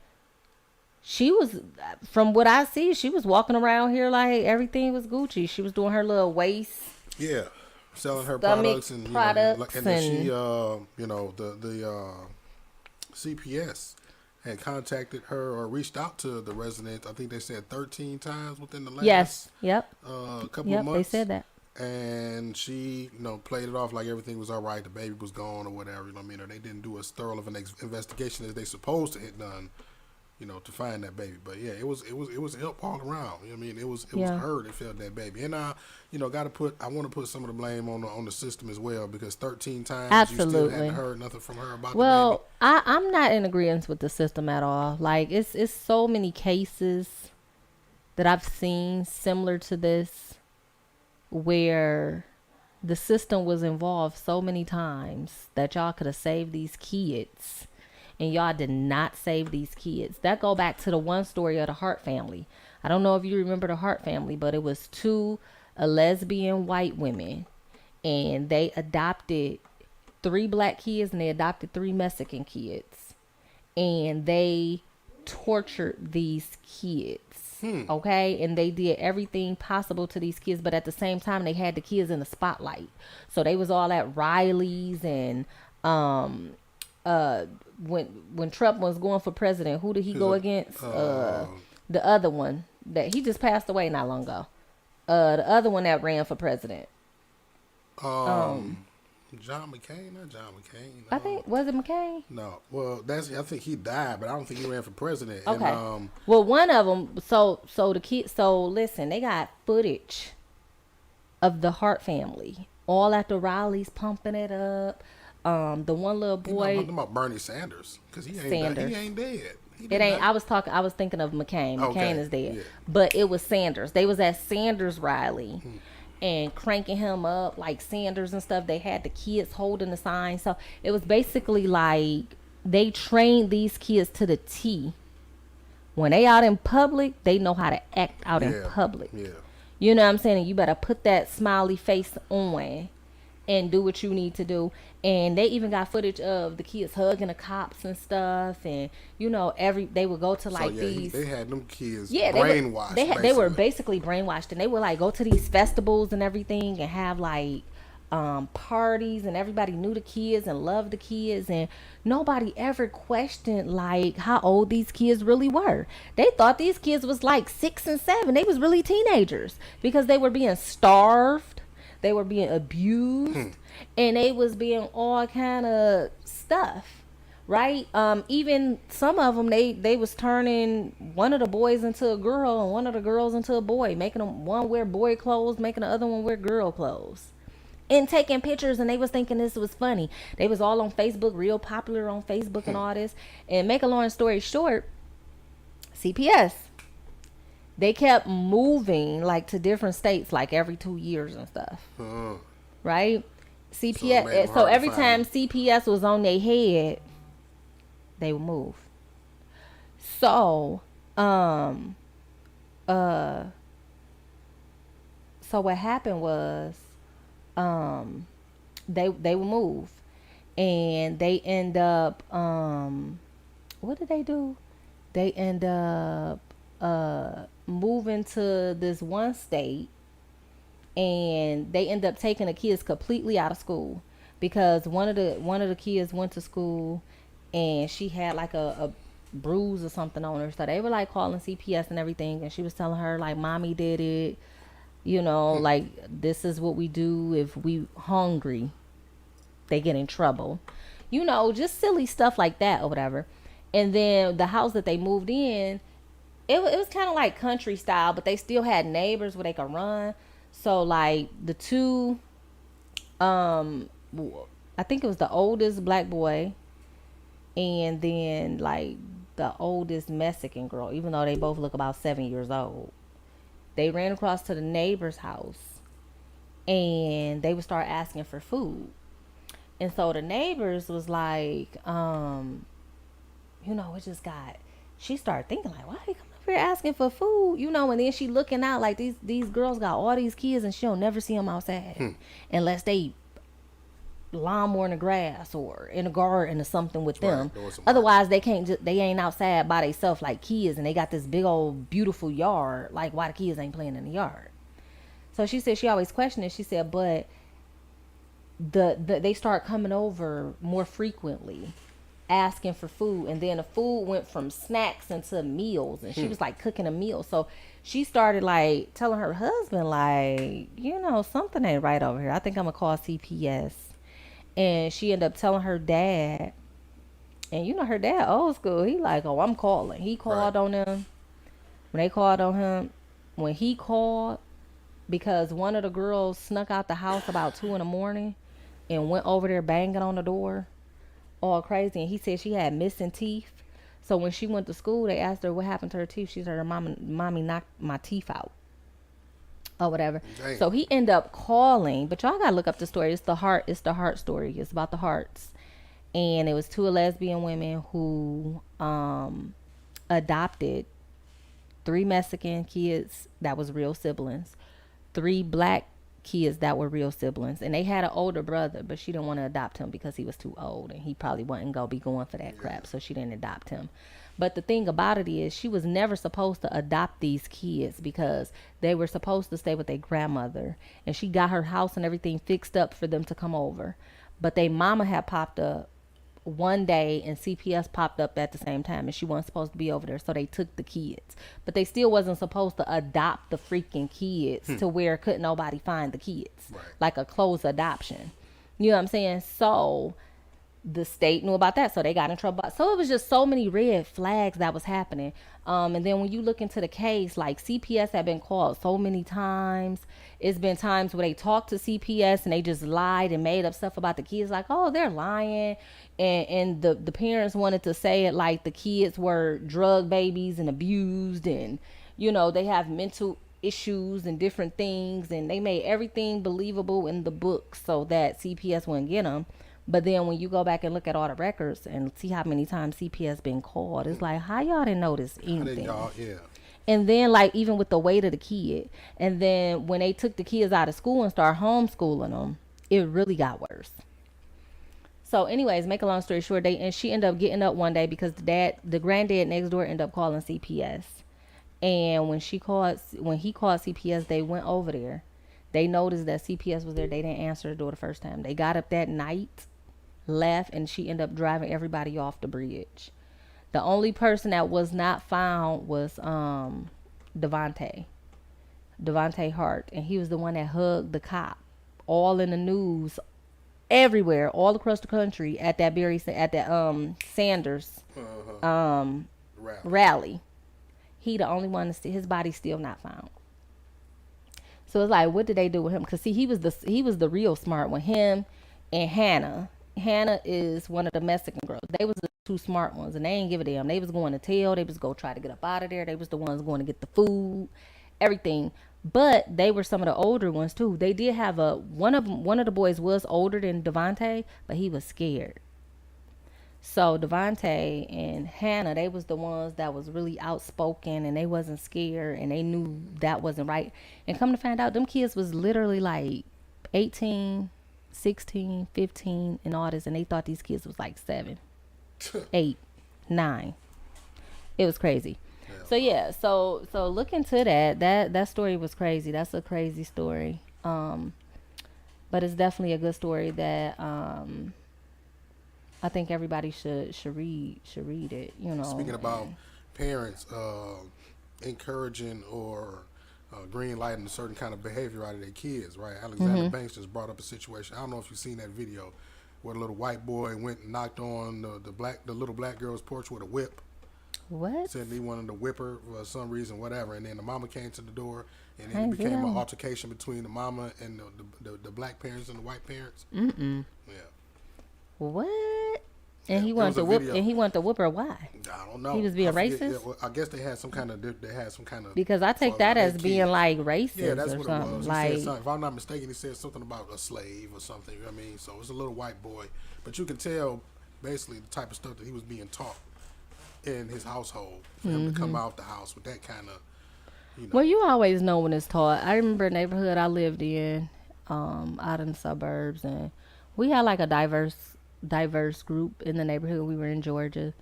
She was, from what I see, she was walking around here like everything was Gucci. She was doing her little waist. Yeah. Selling her products and then she, the CPS had contacted her or reached out to the resident. I think they said 13 times within the last couple of months. They said that. and she, played it off like everything was all right. The baby was gone or whatever. You know what I mean? Or they didn't do as thorough of an investigation as they supposed to have done. To find that baby. But yeah, it was help all around. You know what I mean? It was her that felt that baby. And I want to put some of the blame on the system as well, because 13 times you still hadn't heard nothing from her about the baby. Well, I'm not in agreement with the system at all. Like it's so many cases that I've seen similar to this where the system was involved so many times that y'all could have saved these kids. And y'all did not save these kids. That go back to the one story of the Hart family. I don't know if you remember the Hart family, but it was two lesbian white women. And they adopted 3 black kids and they adopted 3 Mexican kids. And they tortured these kids. Okay? And they did everything possible to these kids. But at the same time, they had the kids in the spotlight. So they was all at Riley's and... when Trump was going for president, who did he go against? The other one that he just passed away not long ago. The other one that ran for president. John McCain, not John McCain. I think was it McCain? No, well, I think he died, but I don't think he ran for president. Okay. And, well, one of them. So the kids. So listen, they got footage of the Hart family all at the rallies pumping it up. The one little boy. I'm talking about Bernie Sanders, because he ain't dead. It ain't. I was thinking of McCain. Okay. McCain is dead, yeah. But it was Sanders. They was at Sanders' rally, and cranking him up like Sanders and stuff. They had the kids holding the sign, so it was basically like they trained these kids to the T. When they out in public, they know how to act out in public. Yeah. You know what I'm saying? And you better put that smiley face on and do what you need to do. And they even got footage of the kids hugging the cops and stuff. And, they would go to like these. They had them kids brainwashed. They were basically brainwashed. And they would like go to these festivals and everything and have like parties. And everybody knew the kids and loved the kids. And nobody ever questioned like how old these kids really were. They thought these kids was like 6 and 7. They was really teenagers because they were being starved. They were being abused, and they was being all kind of stuff, right? Even some of them, they was turning one of the boys into a girl and one of the girls into a boy, making them one wear boy clothes, making the other one wear girl clothes, and taking pictures. And they was thinking this was funny. They was all on Facebook, real popular on Facebook and all this. And make a long story short, CPS. They kept moving like to different states like every 2 years and stuff. Right? CPS. So every time CPS was on their head, they would move. So, so what happened was, they would move, and they end up, what did they do? They end up, moving to this one state, and they end up taking the kids completely out of school because one of the kids went to school and she had like a bruise or something on her, so they were like calling CPS and everything, and she was telling her like mommy did it, like this is what we do if we hungry, they get in trouble, just silly stuff like that or whatever. And then the house that they moved in, it was kind of like country style, but they still had neighbors where they could run. So like the two, I think it was the oldest black boy, and then like the oldest Mexican girl, even though they both look about 7 years old. They ran across to the neighbor's house, and they would start asking for food. And so the neighbors was like, it just got. She started thinking like, why are they coming up here asking for food? And then she looking out like these girls got all these kids and she don't never see them outside unless they lawnmower in the grass or in the garden or something with them. Otherwise, they ain't outside by themselves like kids, and they got this big old beautiful yard. Like, why the kids ain't playing in the yard? So she said she always questioned it. She said, but they start coming over more frequently. asking for food, and then the food went from snacks into meals, and she was like cooking a meal. So she started like telling her husband, like, something ain't right over here. I think I'm gonna call CPS. And she ended up telling her dad, and her dad old school. He like, oh, I'm calling. He called on them. When they called on him, when he called, because one of the girls snuck out the house about 2 a.m. and went over there banging on the door, all crazy. And he said she had missing teeth. So when she went to school, they asked her what happened to her teeth. She said her mommy knocked my teeth out, or whatever. Damn. So he ended up calling. But y'all gotta look up the story. It's the heart story. It's about the hearts. And it was 2 lesbian women who adopted 3 Mexican kids that was real siblings, 3 black kids that were real siblings, and they had an older brother, but she didn't want to adopt him because he was too old and he probably wasn't gonna be going for that crap, so she didn't adopt him. But the thing about it is, she was never supposed to adopt these kids because they were supposed to stay with their grandmother, and she got her house and everything fixed up for them to come over. But they mama had popped up one day, and CPS popped up at the same time, and she wasn't supposed to be over there, so they took the kids. But they still wasn't supposed to adopt the freaking kids to where couldn't nobody find the kids, like a closed adoption. You know what I'm saying? So the state knew about that, so they got in trouble. So it was just so many red flags that was happening. And then when you look into the case, like, CPS had been called so many times. It's been times where they talked to CPS and they just lied and made up stuff about the kids, like, oh, they're lying. And the parents wanted to say it like the kids were drug babies and abused, and they have mental issues and different things, and they made everything believable in the book so that CPS wouldn't get them. But then when you go back and look at all the records and see how many times CPS been called, it's like, how y'all didn't notice anything? And then, like, even with the weight of the kid, and then when they took the kids out of school and started homeschooling them, it really got worse. So anyways, make a long story short, she ended up getting up one day because the granddad next door ended up calling CPS. And when he called CPS, they went over there. They noticed that CPS was there. They didn't answer the door the first time. They got up that night, left, and she ended up driving everybody off the bridge. The only person that was not found was Devontae Hart, and he was the one that hugged the cop, all in the news, everywhere, all across the country at that Sanders rally. He the only one to see his body still not found. So it's like, what did they do with him? Because see, he was the real smart one. Him and Hannah. Hannah is one of the Mexican girls. They was the 2 smart ones, and they ain't give a damn. They was going to tell. They was go try to get up out of there. They was the ones going to get the food, everything. But they were some of the older ones too. They did have one of the boys was older than Devontae, but he was scared. So Devontae and Hannah, they was the ones that was really outspoken, and they wasn't scared, and they knew that wasn't right. And come to find out, them kids was literally like 18, 16, 15, and all this, and they thought these kids was like 7, 8, 9. It was crazy. So yeah, so look into that story was crazy. That's a crazy story. But it's definitely a good story that I think everybody should read it, Speaking about parents encouraging or green lighting a certain kind of behavior out of their kids, right? Alexander Banks just brought up a situation. I don't know if you've seen that video where the little white boy went and knocked on the little black girl's porch with a whip. What? Said he wanted to whip her for some reason, whatever. And then the mama came to the door, and then it became an altercation between the mama and the black parents and the white parents. Mm-mm. Yeah. What? And he wanted to whip. And he wanted to whip her. Why? I don't know. He was being racist. Yeah, well, I guess they had some kind of. Because I take that as being like racist. Yeah, that's or what something. it was. Like, he said something. If I'm not mistaken, he said something about a slave or something. You know what I mean? So it was a little white boy, but you can tell basically the type of stuff that he was being taught in his household for him to come out the house with that kind of. Well, you always know when it's taught. I remember a neighborhood I lived in, out in the suburbs, and we had like a diverse group in the neighborhood. We were in Georgia,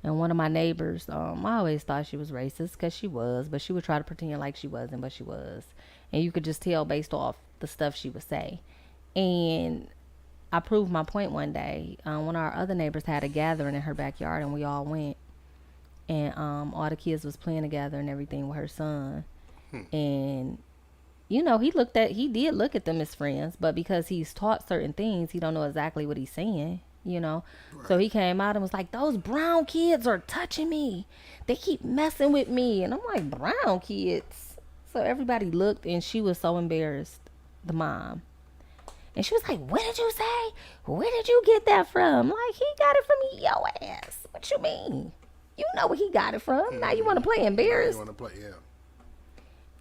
and one of my neighbors, I always thought she was racist because she was, but she would try to pretend like she wasn't, but she was, and you could just tell based off the stuff she would say. And I proved my point one day. One of our other neighbors had a gathering in her backyard, and we all went. And all the kids was playing together and everything with her son. And he did look at them as friends, but because he's taught certain things, he don't know exactly what he's saying. Right. So he came out and was like, those brown kids are touching me. They keep messing with me. And I'm like, brown kids? So everybody looked, and she was so embarrassed, the mom. And she was like, what did you say? Where did you get that from? Like, he got it from your ass. What you mean? You know where he got it from. Now you want to play embarrassed. You want to play, yeah.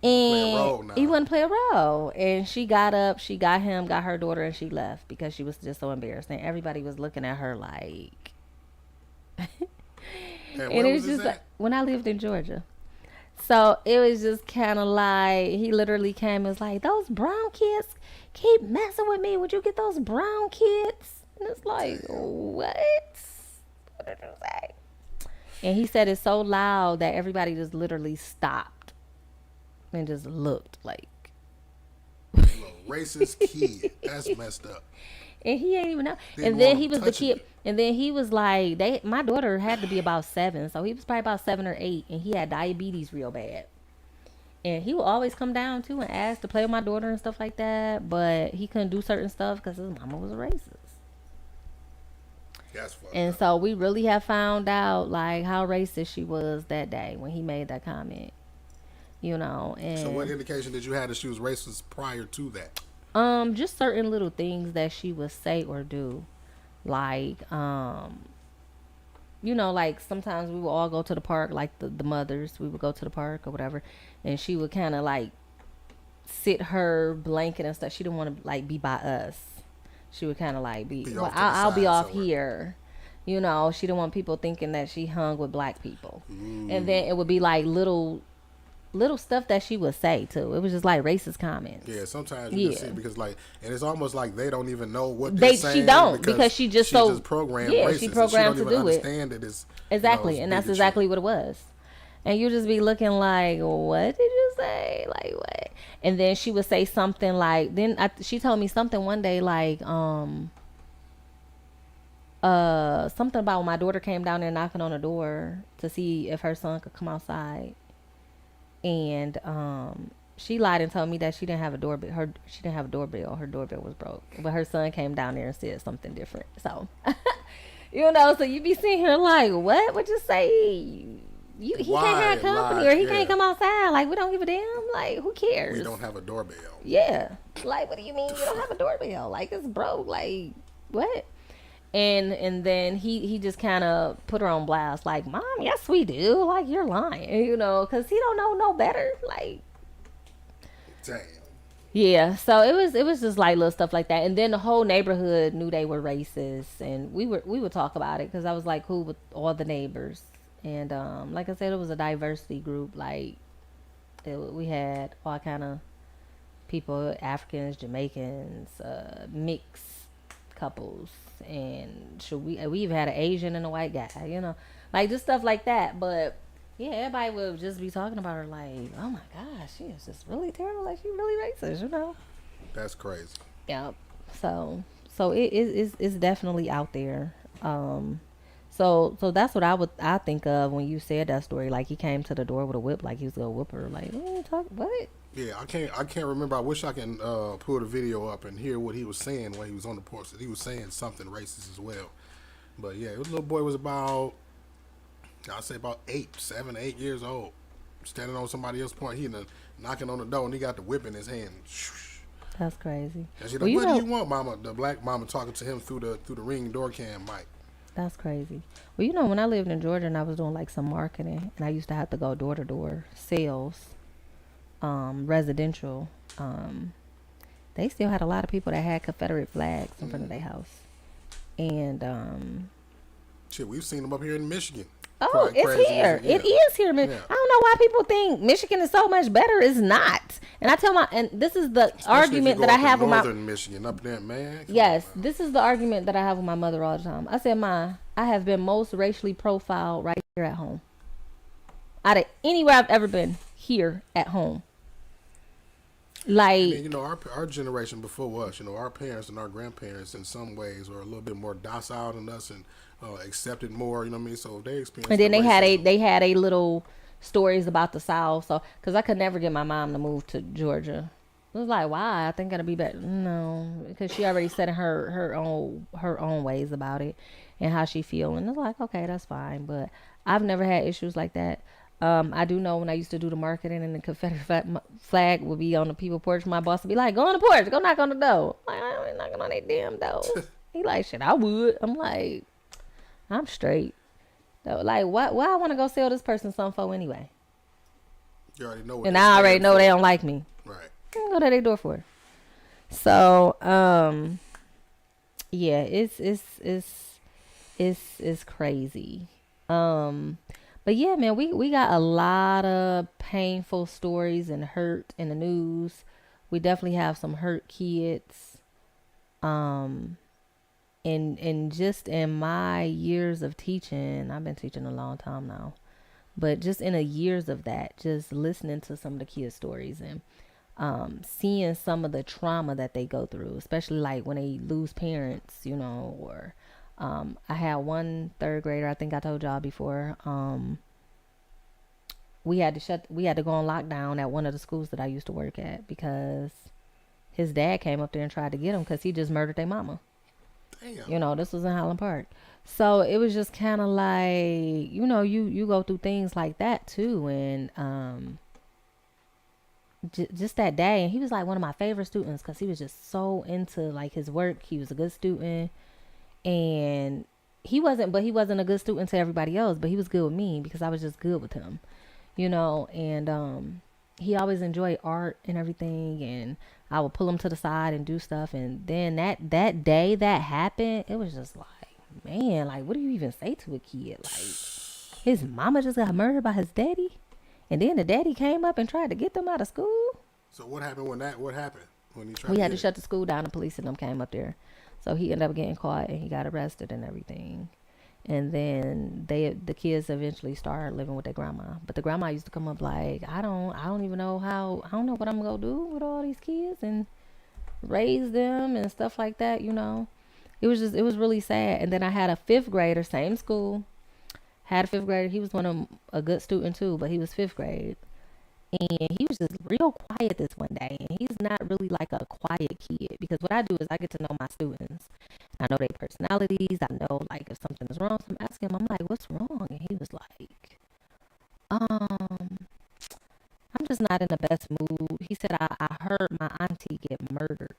And he wouldn't play a role. And she got up, she got him, got her daughter, and she left because she was just so embarrassed. And everybody was looking at her like. And it was just like, when I lived in Georgia. So it was just kind of like, he literally came and was like, those brown kids keep messing with me. Would you get those brown kids? And it's like, what? What did you say? And he said it so loud that everybody just literally stopped and just looked like. Little racist kid. That's messed up. And he ain't even know. And then he was the kid. And then he was like, my daughter had to be about 7. So he was probably about 7 or 8. And he had diabetes real bad. And he would always come down too and ask to play with my daughter and stuff like that. But he couldn't do certain stuff because his mama was a racist. That's fucked and up. So we really have found out like how racist she was that day when he made that comment. And so what indication did you have that she was racist prior to that? Just certain little things that she would say or do. Like, like sometimes we would all go to the park, like the mothers, we would go to the park or whatever, and she would kind of like sit her blanket and stuff. She didn't want to like be by us. She would kind of like I'll be off here. She didn't want people thinking that she hung with black people. And then it would be like little stuff that she would say too. It was just like racist comments. Yeah, sometimes you can see because and it's almost like they don't even know what they're saying. She don't because she just programmed. Yeah, racist, she programmed to do understand it. It's, exactly, and that's exactly what it was. And you just be looking like, what did you say? Like what? And then she would say something like, she told me something one day like, something about when my daughter came down there knocking on the door to see if her son could come outside. And she lied and told me that she didn't have a doorbell. She didn't have a doorbell. Her doorbell was broke. But her son came down there and said something different. So, so you be sitting here like, what would you say? He can't have company or he can't come outside. Like, we don't give a damn. Like, who cares? We don't have a doorbell. Yeah. Like, what do you mean you don't have a doorbell? Like, it's broke. Like, what? And then he just kind of put her on blast. Like, Mom, yes, we do. Like, you're lying, because he don't know no better. Like, damn. Yeah, so it was just like little stuff like that. And then the whole neighborhood knew they were racist. And we would talk about it because I was like cool with all the neighbors. And like I said, it was a diversity group. Like we had all kind of people, Africans, Jamaicans, mixed couples, and we even had an Asian and a white guy. Like just stuff like that. But yeah, everybody would just be talking about her like, oh my gosh, she is just really terrible. Like she really racist, That's crazy. Yeah. So it's definitely out there. So that's what I think of when you said that story. Like he came to the door with a whip, like he was gonna whoop her. Like what? Yeah, I can't remember. I wish I can pull the video up and hear what he was saying when he was on the porch. He was saying something racist as well. But yeah, this little boy was about, I'd say about 7, 8 years old, standing on somebody else's porch. He knocking on the door and he got the whip in his hand. That's crazy. And she's like, what do you want, Mama? The black mama talking to him through the Ring door cam mic. That's crazy. Well, when I lived in Georgia and I was doing like some marketing, and I used to have to go door to door sales, residential, they still had a lot of people that had Confederate flags in front of their house. And shit, we've seen them up here in Michigan. Oh, it's here. Yeah. It is here. Yeah. I don't know why people think Michigan is so much better. It's not. And I tell and this is the argument that I have with Northern Michigan up there, man. Yes, this is the argument that I have with my mother all the time. I said, Ma, I have been most racially profiled right here at home. Out of anywhere I've ever been, here at home. Like, And then, our generation before us, our parents and our grandparents in some ways were a little bit more docile than us and accepted more. You know what I mean? So if they and experienced the then racism. they had a little stories about the South. So, because I could never get my mom to move to Georgia. It was like, why? I think it'll be better. No, because she already said in her own ways about it and how she feel. And it's like, okay, that's fine. But I've never had issues like that. I do know when I used to do the marketing and the Confederate flag would be on the people porch, my boss would be like, go on the porch, go knock on the door. I'm like, I ain't knocking on that damn door. He like, shit, I would. I'm like, I'm straight. Though, like, why I want to go sell this person something for anyway? You already know what And they I already stand know for. they don't like me. Right. Go to their door for it. So, yeah, it's crazy. But yeah, man, we got a lot of painful stories and hurt in the news. We definitely have some hurt kids. And just in my years of teaching, I've been teaching a long time now. But just in the years of that, just listening to some of the kids' stories and seeing some of the trauma that they go through, especially like when they lose parents, or I had one third grader, I think I told y'all before, we had to go on lockdown at one of the schools that I used to work at because his dad came up there and tried to get him because he just murdered their mama. Damn. This was in Highland Park. So it was just kind of like, you go through things like that too. And just that day, and he was like one of my favorite students because he was just so into like his work. He was a good student, and he wasn't a good student to everybody else, but he was good with me because I was just good with him, and he always enjoyed art and everything, and I would pull him to the side and do stuff. And then that day that happened, it was just like, man, like, what do you even say to a kid? Like, his mama just got murdered by his daddy, and then the daddy came up and tried to get them out of school. So what happened what happened when he tried We to had to get shut the school down. The police and them came up there, so he ended up getting caught and he got arrested and everything. And then the kids eventually started living with their grandma. But the grandma used to come up like, I don't even know I don't know what I'm gonna do with all these kids and raise them and stuff like that. It was really sad. And then I had a fifth grader, same school, had a fifth grader. He was a good student too, but he was fifth grade. And he was just real quiet this one day. And he's not really like a quiet kid because what I do is I get to know my students. I know their personalities. I know like if something is wrong. So I'm asking him, I'm like, what's wrong? And he was like, I'm just not in the best mood. He said, I heard my auntie get murdered.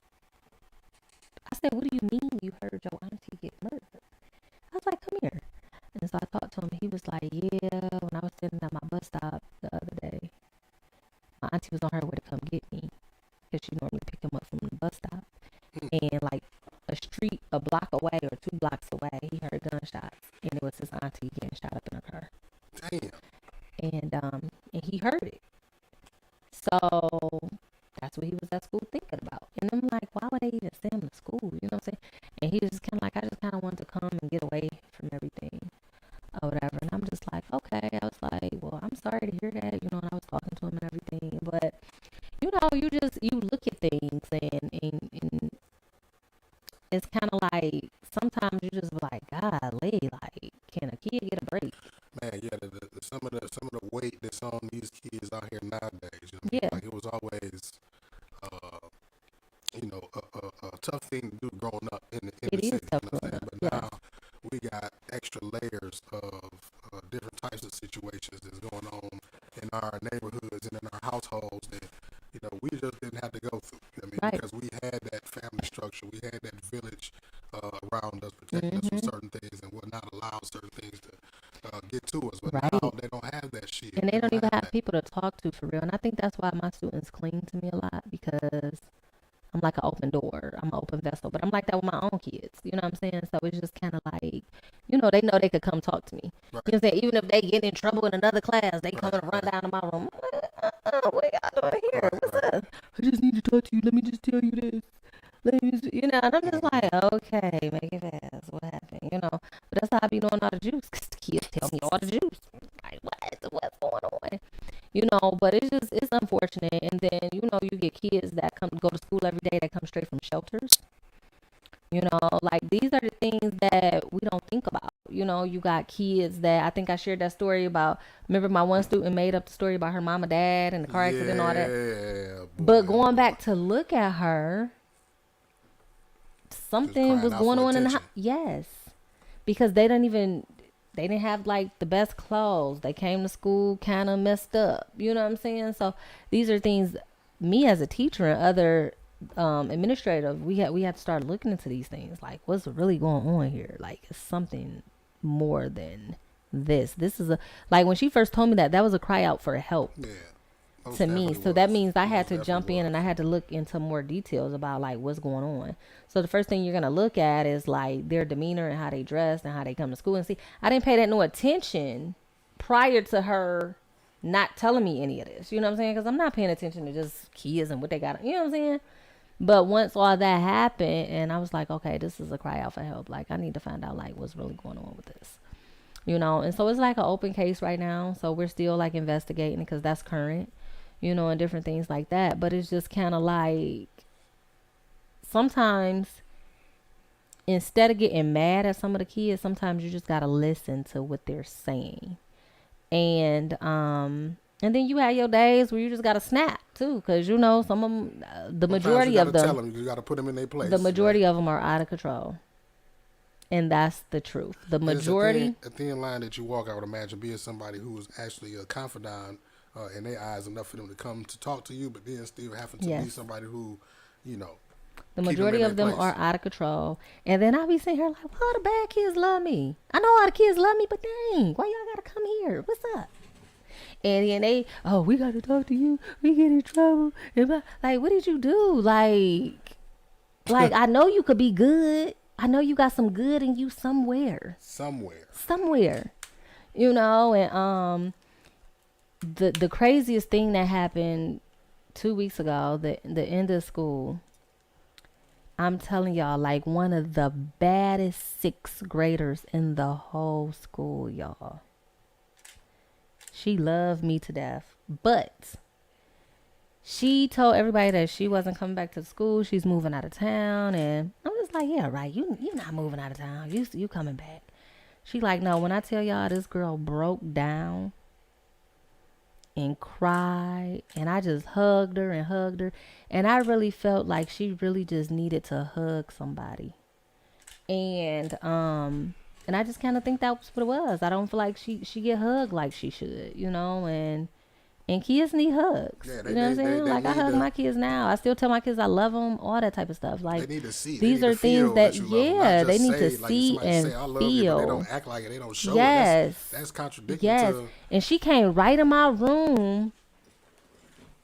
I said, what do you mean you heard your auntie get murdered? I was like, come here. And so I talked to him. He was like, yeah, when I was sitting at my bus stop the other day, my auntie was on her way to come get me because she normally pick him up from the bus stop. And like a block away or 2 blocks away, he heard gunshots, and it was his auntie getting shot up in her car. Damn. And he heard it. So that's what he was at school thinking about. And I'm like, why would they even send him to school? You know what I'm saying? And he was kind of like, I just kind of wanted to come and get away from everything or whatever. And I'm just like, okay. I was like, well, I'm sorry to hear that, and I was talking to him and everything. But, you look at things and it's kind of like, sometimes you just be like, golly, like, can a kid get a break? Man, yeah, some of the weight that's on these kids out here nowadays. Yeah. Like it was always, a tough thing to do growing up in the It is city. tough You know what I'm growing saying? up, But yes. now we got extra layers of different types of situations that's going on in our neighborhoods and in our households that we just didn't have to go through. Right. Because we had that family structure, we had that village around us, protecting us from certain things and would not allow certain things to get to us. But Right. now they don't have that shit. And they don't even have that. people to talk to for real. And I think that's why my students cling to me a lot, because I'm like an open door. I'm an open vessel. But I'm like that with my own kids. You know what I'm saying? So it's just kind of like, they know they could come talk to me. Right. You know what I'm saying? Even if they get in trouble in another class, they come and run down to my room. What y'all doing here? What's up? I just need to talk to you. Let me just tell you this. And I'm just like, okay, make it fast. What happened? But that's how I be doing all the juice, because the kids tell me all the juice. Like, what's going on? But it's unfortunate. And then, you get kids that go to school every day that come straight from shelters. Like these are the things that we don't think about. You got kids that I think I shared that story about. Remember, my one student made up the story about her mom and dad and the car accident and all that. Yeah. But going back to look at her, something was going on in the house. Yes, because they didn't have like the best clothes. They came to school kind of messed up. You know what I'm saying? So these are things. Me as a teacher and other administrative, we have to start looking into these things. Like, what's really going on here? Like, it's something more than this. This is like when she first told me that was a cry out for help. Yeah. To me. So that means I had to jump in and I had to look into more details about like what's going on. So the first thing you're gonna look at is like their demeanor and how they dress and how they come to school. And see, I didn't pay that no attention prior to her not telling me any of this. You know what I'm saying? Because I'm not paying attention to just kids and what they got. You know what I'm saying? But once all that happened, and I was like, okay, this is a cry out for help. Like, I need to find out like what's really going on with this. And so it's like an open case right now. So we're still like investigating because that's current. And different things like that. But it's just kind of like sometimes instead of getting mad at some of the kids, sometimes you just got to listen to what they're saying. And then you have your days where you just got to snap too. Because, some of them, the majority of them, tell them, you got to put them in their place. The majority of them are out of control. And that's the truth. The majority. A thin line that you walk, I would imagine, being somebody who is actually a confidant in their eyes enough for them to come to talk to you, but then still having to be somebody who, the majority of them are out of control. And then I be sitting here like, well, all the bad kids love me. I know all the kids love me, but dang, why y'all gotta come here? What's up? And then we got to talk to you. We get in trouble. Like, what did you do? Like I know you could be good. I know you got some good in you somewhere. And the craziest thing that happened 2 weeks ago, the end of school, I'm telling y'all, like one of the baddest 6th graders in the whole school, y'all. She loved me to death, but she told everybody that she wasn't coming back to school. She's moving out of town, and I'm just like, yeah, right. You not moving out of town. You coming back. She like, no. When I tell y'all, this girl broke down and cried, and I just hugged her, and I really felt like she really just needed to hug somebody, and I just kind of think that was what it was. I don't feel like she get hugged like she should, and kids need hugs. Yeah, you know what I'm saying? Like, I hug my kids now. I still tell my kids I love them, all that type of stuff. Like, they need to see. These are things that they need to see and say, I love feel. You, but they don't act like it. They don't show it. That's contradictory. Yes. And she came right in my room.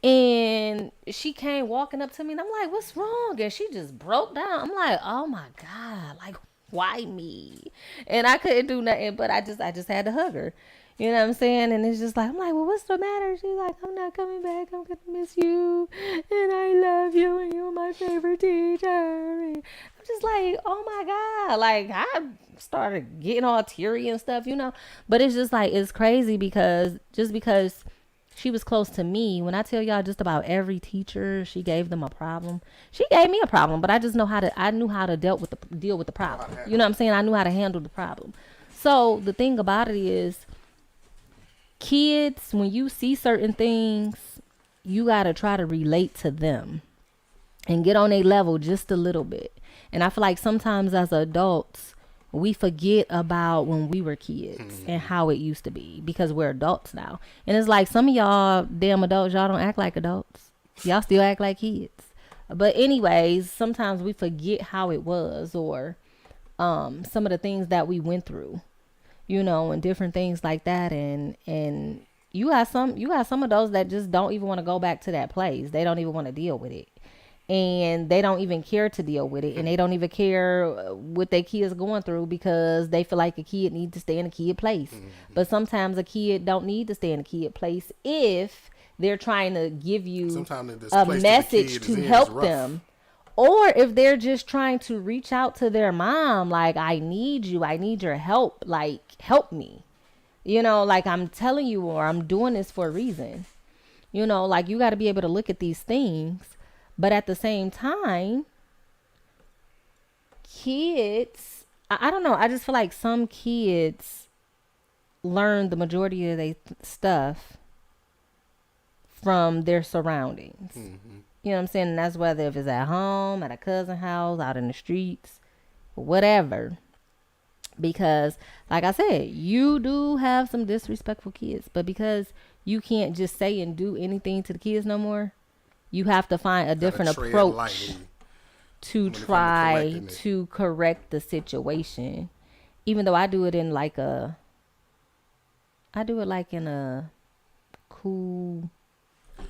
And she came walking up to me, and I'm like, what's wrong? And she just broke down. I'm like, oh my God, like, why me? And I couldn't do nothing, but I just had to hug her. You know what I'm saying? And it's just like, I'm like, well, what's the matter? She's like, I'm not coming back. I'm going to miss you. And I love you. And you're my favorite teacher. And I'm just like, oh my God. Like, I started getting all teary and stuff, But it's just like, it's crazy because she was close to me. When I tell y'all just about every teacher, she gave them a problem. She gave me a problem, but I just I knew how to deal with the problem. You know what I'm saying? I knew how to handle the problem. So the thing about it is, kids, when you see certain things, you got to try to relate to them and get on a level just a little bit. And I feel like sometimes as adults, we forget about when we were kids and how it used to be because we're adults now. And it's like some of y'all damn adults, y'all don't act like adults. Y'all still act like kids. But anyways, sometimes we forget how it was or some of the things that we went through, and different things like that. And you got some of those that just don't even want to go back to that place. They don't even want to deal with it. And they don't even care to deal with it. And they don't even care what their kids going through because they feel like a kid needs to stay in a kid place. But sometimes a kid don't need to stay in a kid place if they're trying to give you a message to help them. Or if they're just trying to reach out to their mom, like, I need you. I need your help. Like, help me. Like, I'm telling you, or I'm doing this for a reason. You know, like you got to be able to look at these things, but at the same time, kids, I don't know. I just feel like some kids learn the majority of their stuff from their surroundings. You know what I'm saying? And that's whether if it's at home, at a cousin house, out in the streets, whatever. Because, like I said, you do have some disrespectful kids. But because you can't just say and do anything to the kids no more, you have to find a different approach to try to correct the situation. Even though I do it in like a cool...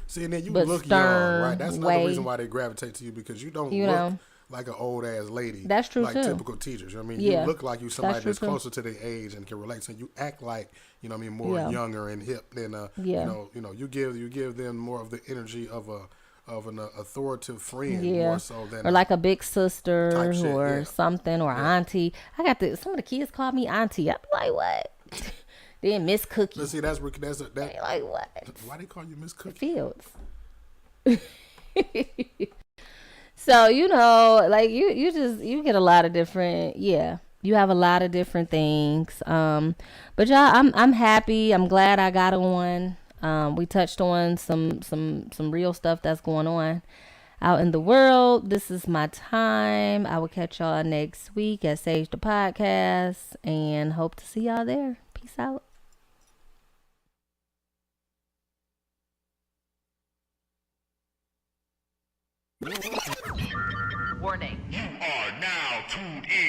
See, and then you but look young, stern right? That's another reason why they gravitate to you, because you don't look like an old ass lady. That's true like too. Typical teachers. I mean, Yeah. you look like you somebody that's true, closer to their age and can relate. So you act like, you know what I mean, more Yeah. younger and hip than Yeah. you give them more of the energy of an authoritative friend Yeah. more so than Or like a big sister type shit, or yeah. something, or auntie. I got some of the kids call me auntie. I be like, what? Then Miss Cookie. But see, that's They like, what? why they call you Miss Cookie? Fields. So, you know, like you get a lot of different, you have a lot of different things. But y'all, I'm happy. I'm glad I got on. We touched on some real stuff that's going on out in the world. This is my time. I will catch y'all next week at Sage the Podcast, and hope to see y'all there. Peace out. Warning. You are now tuned in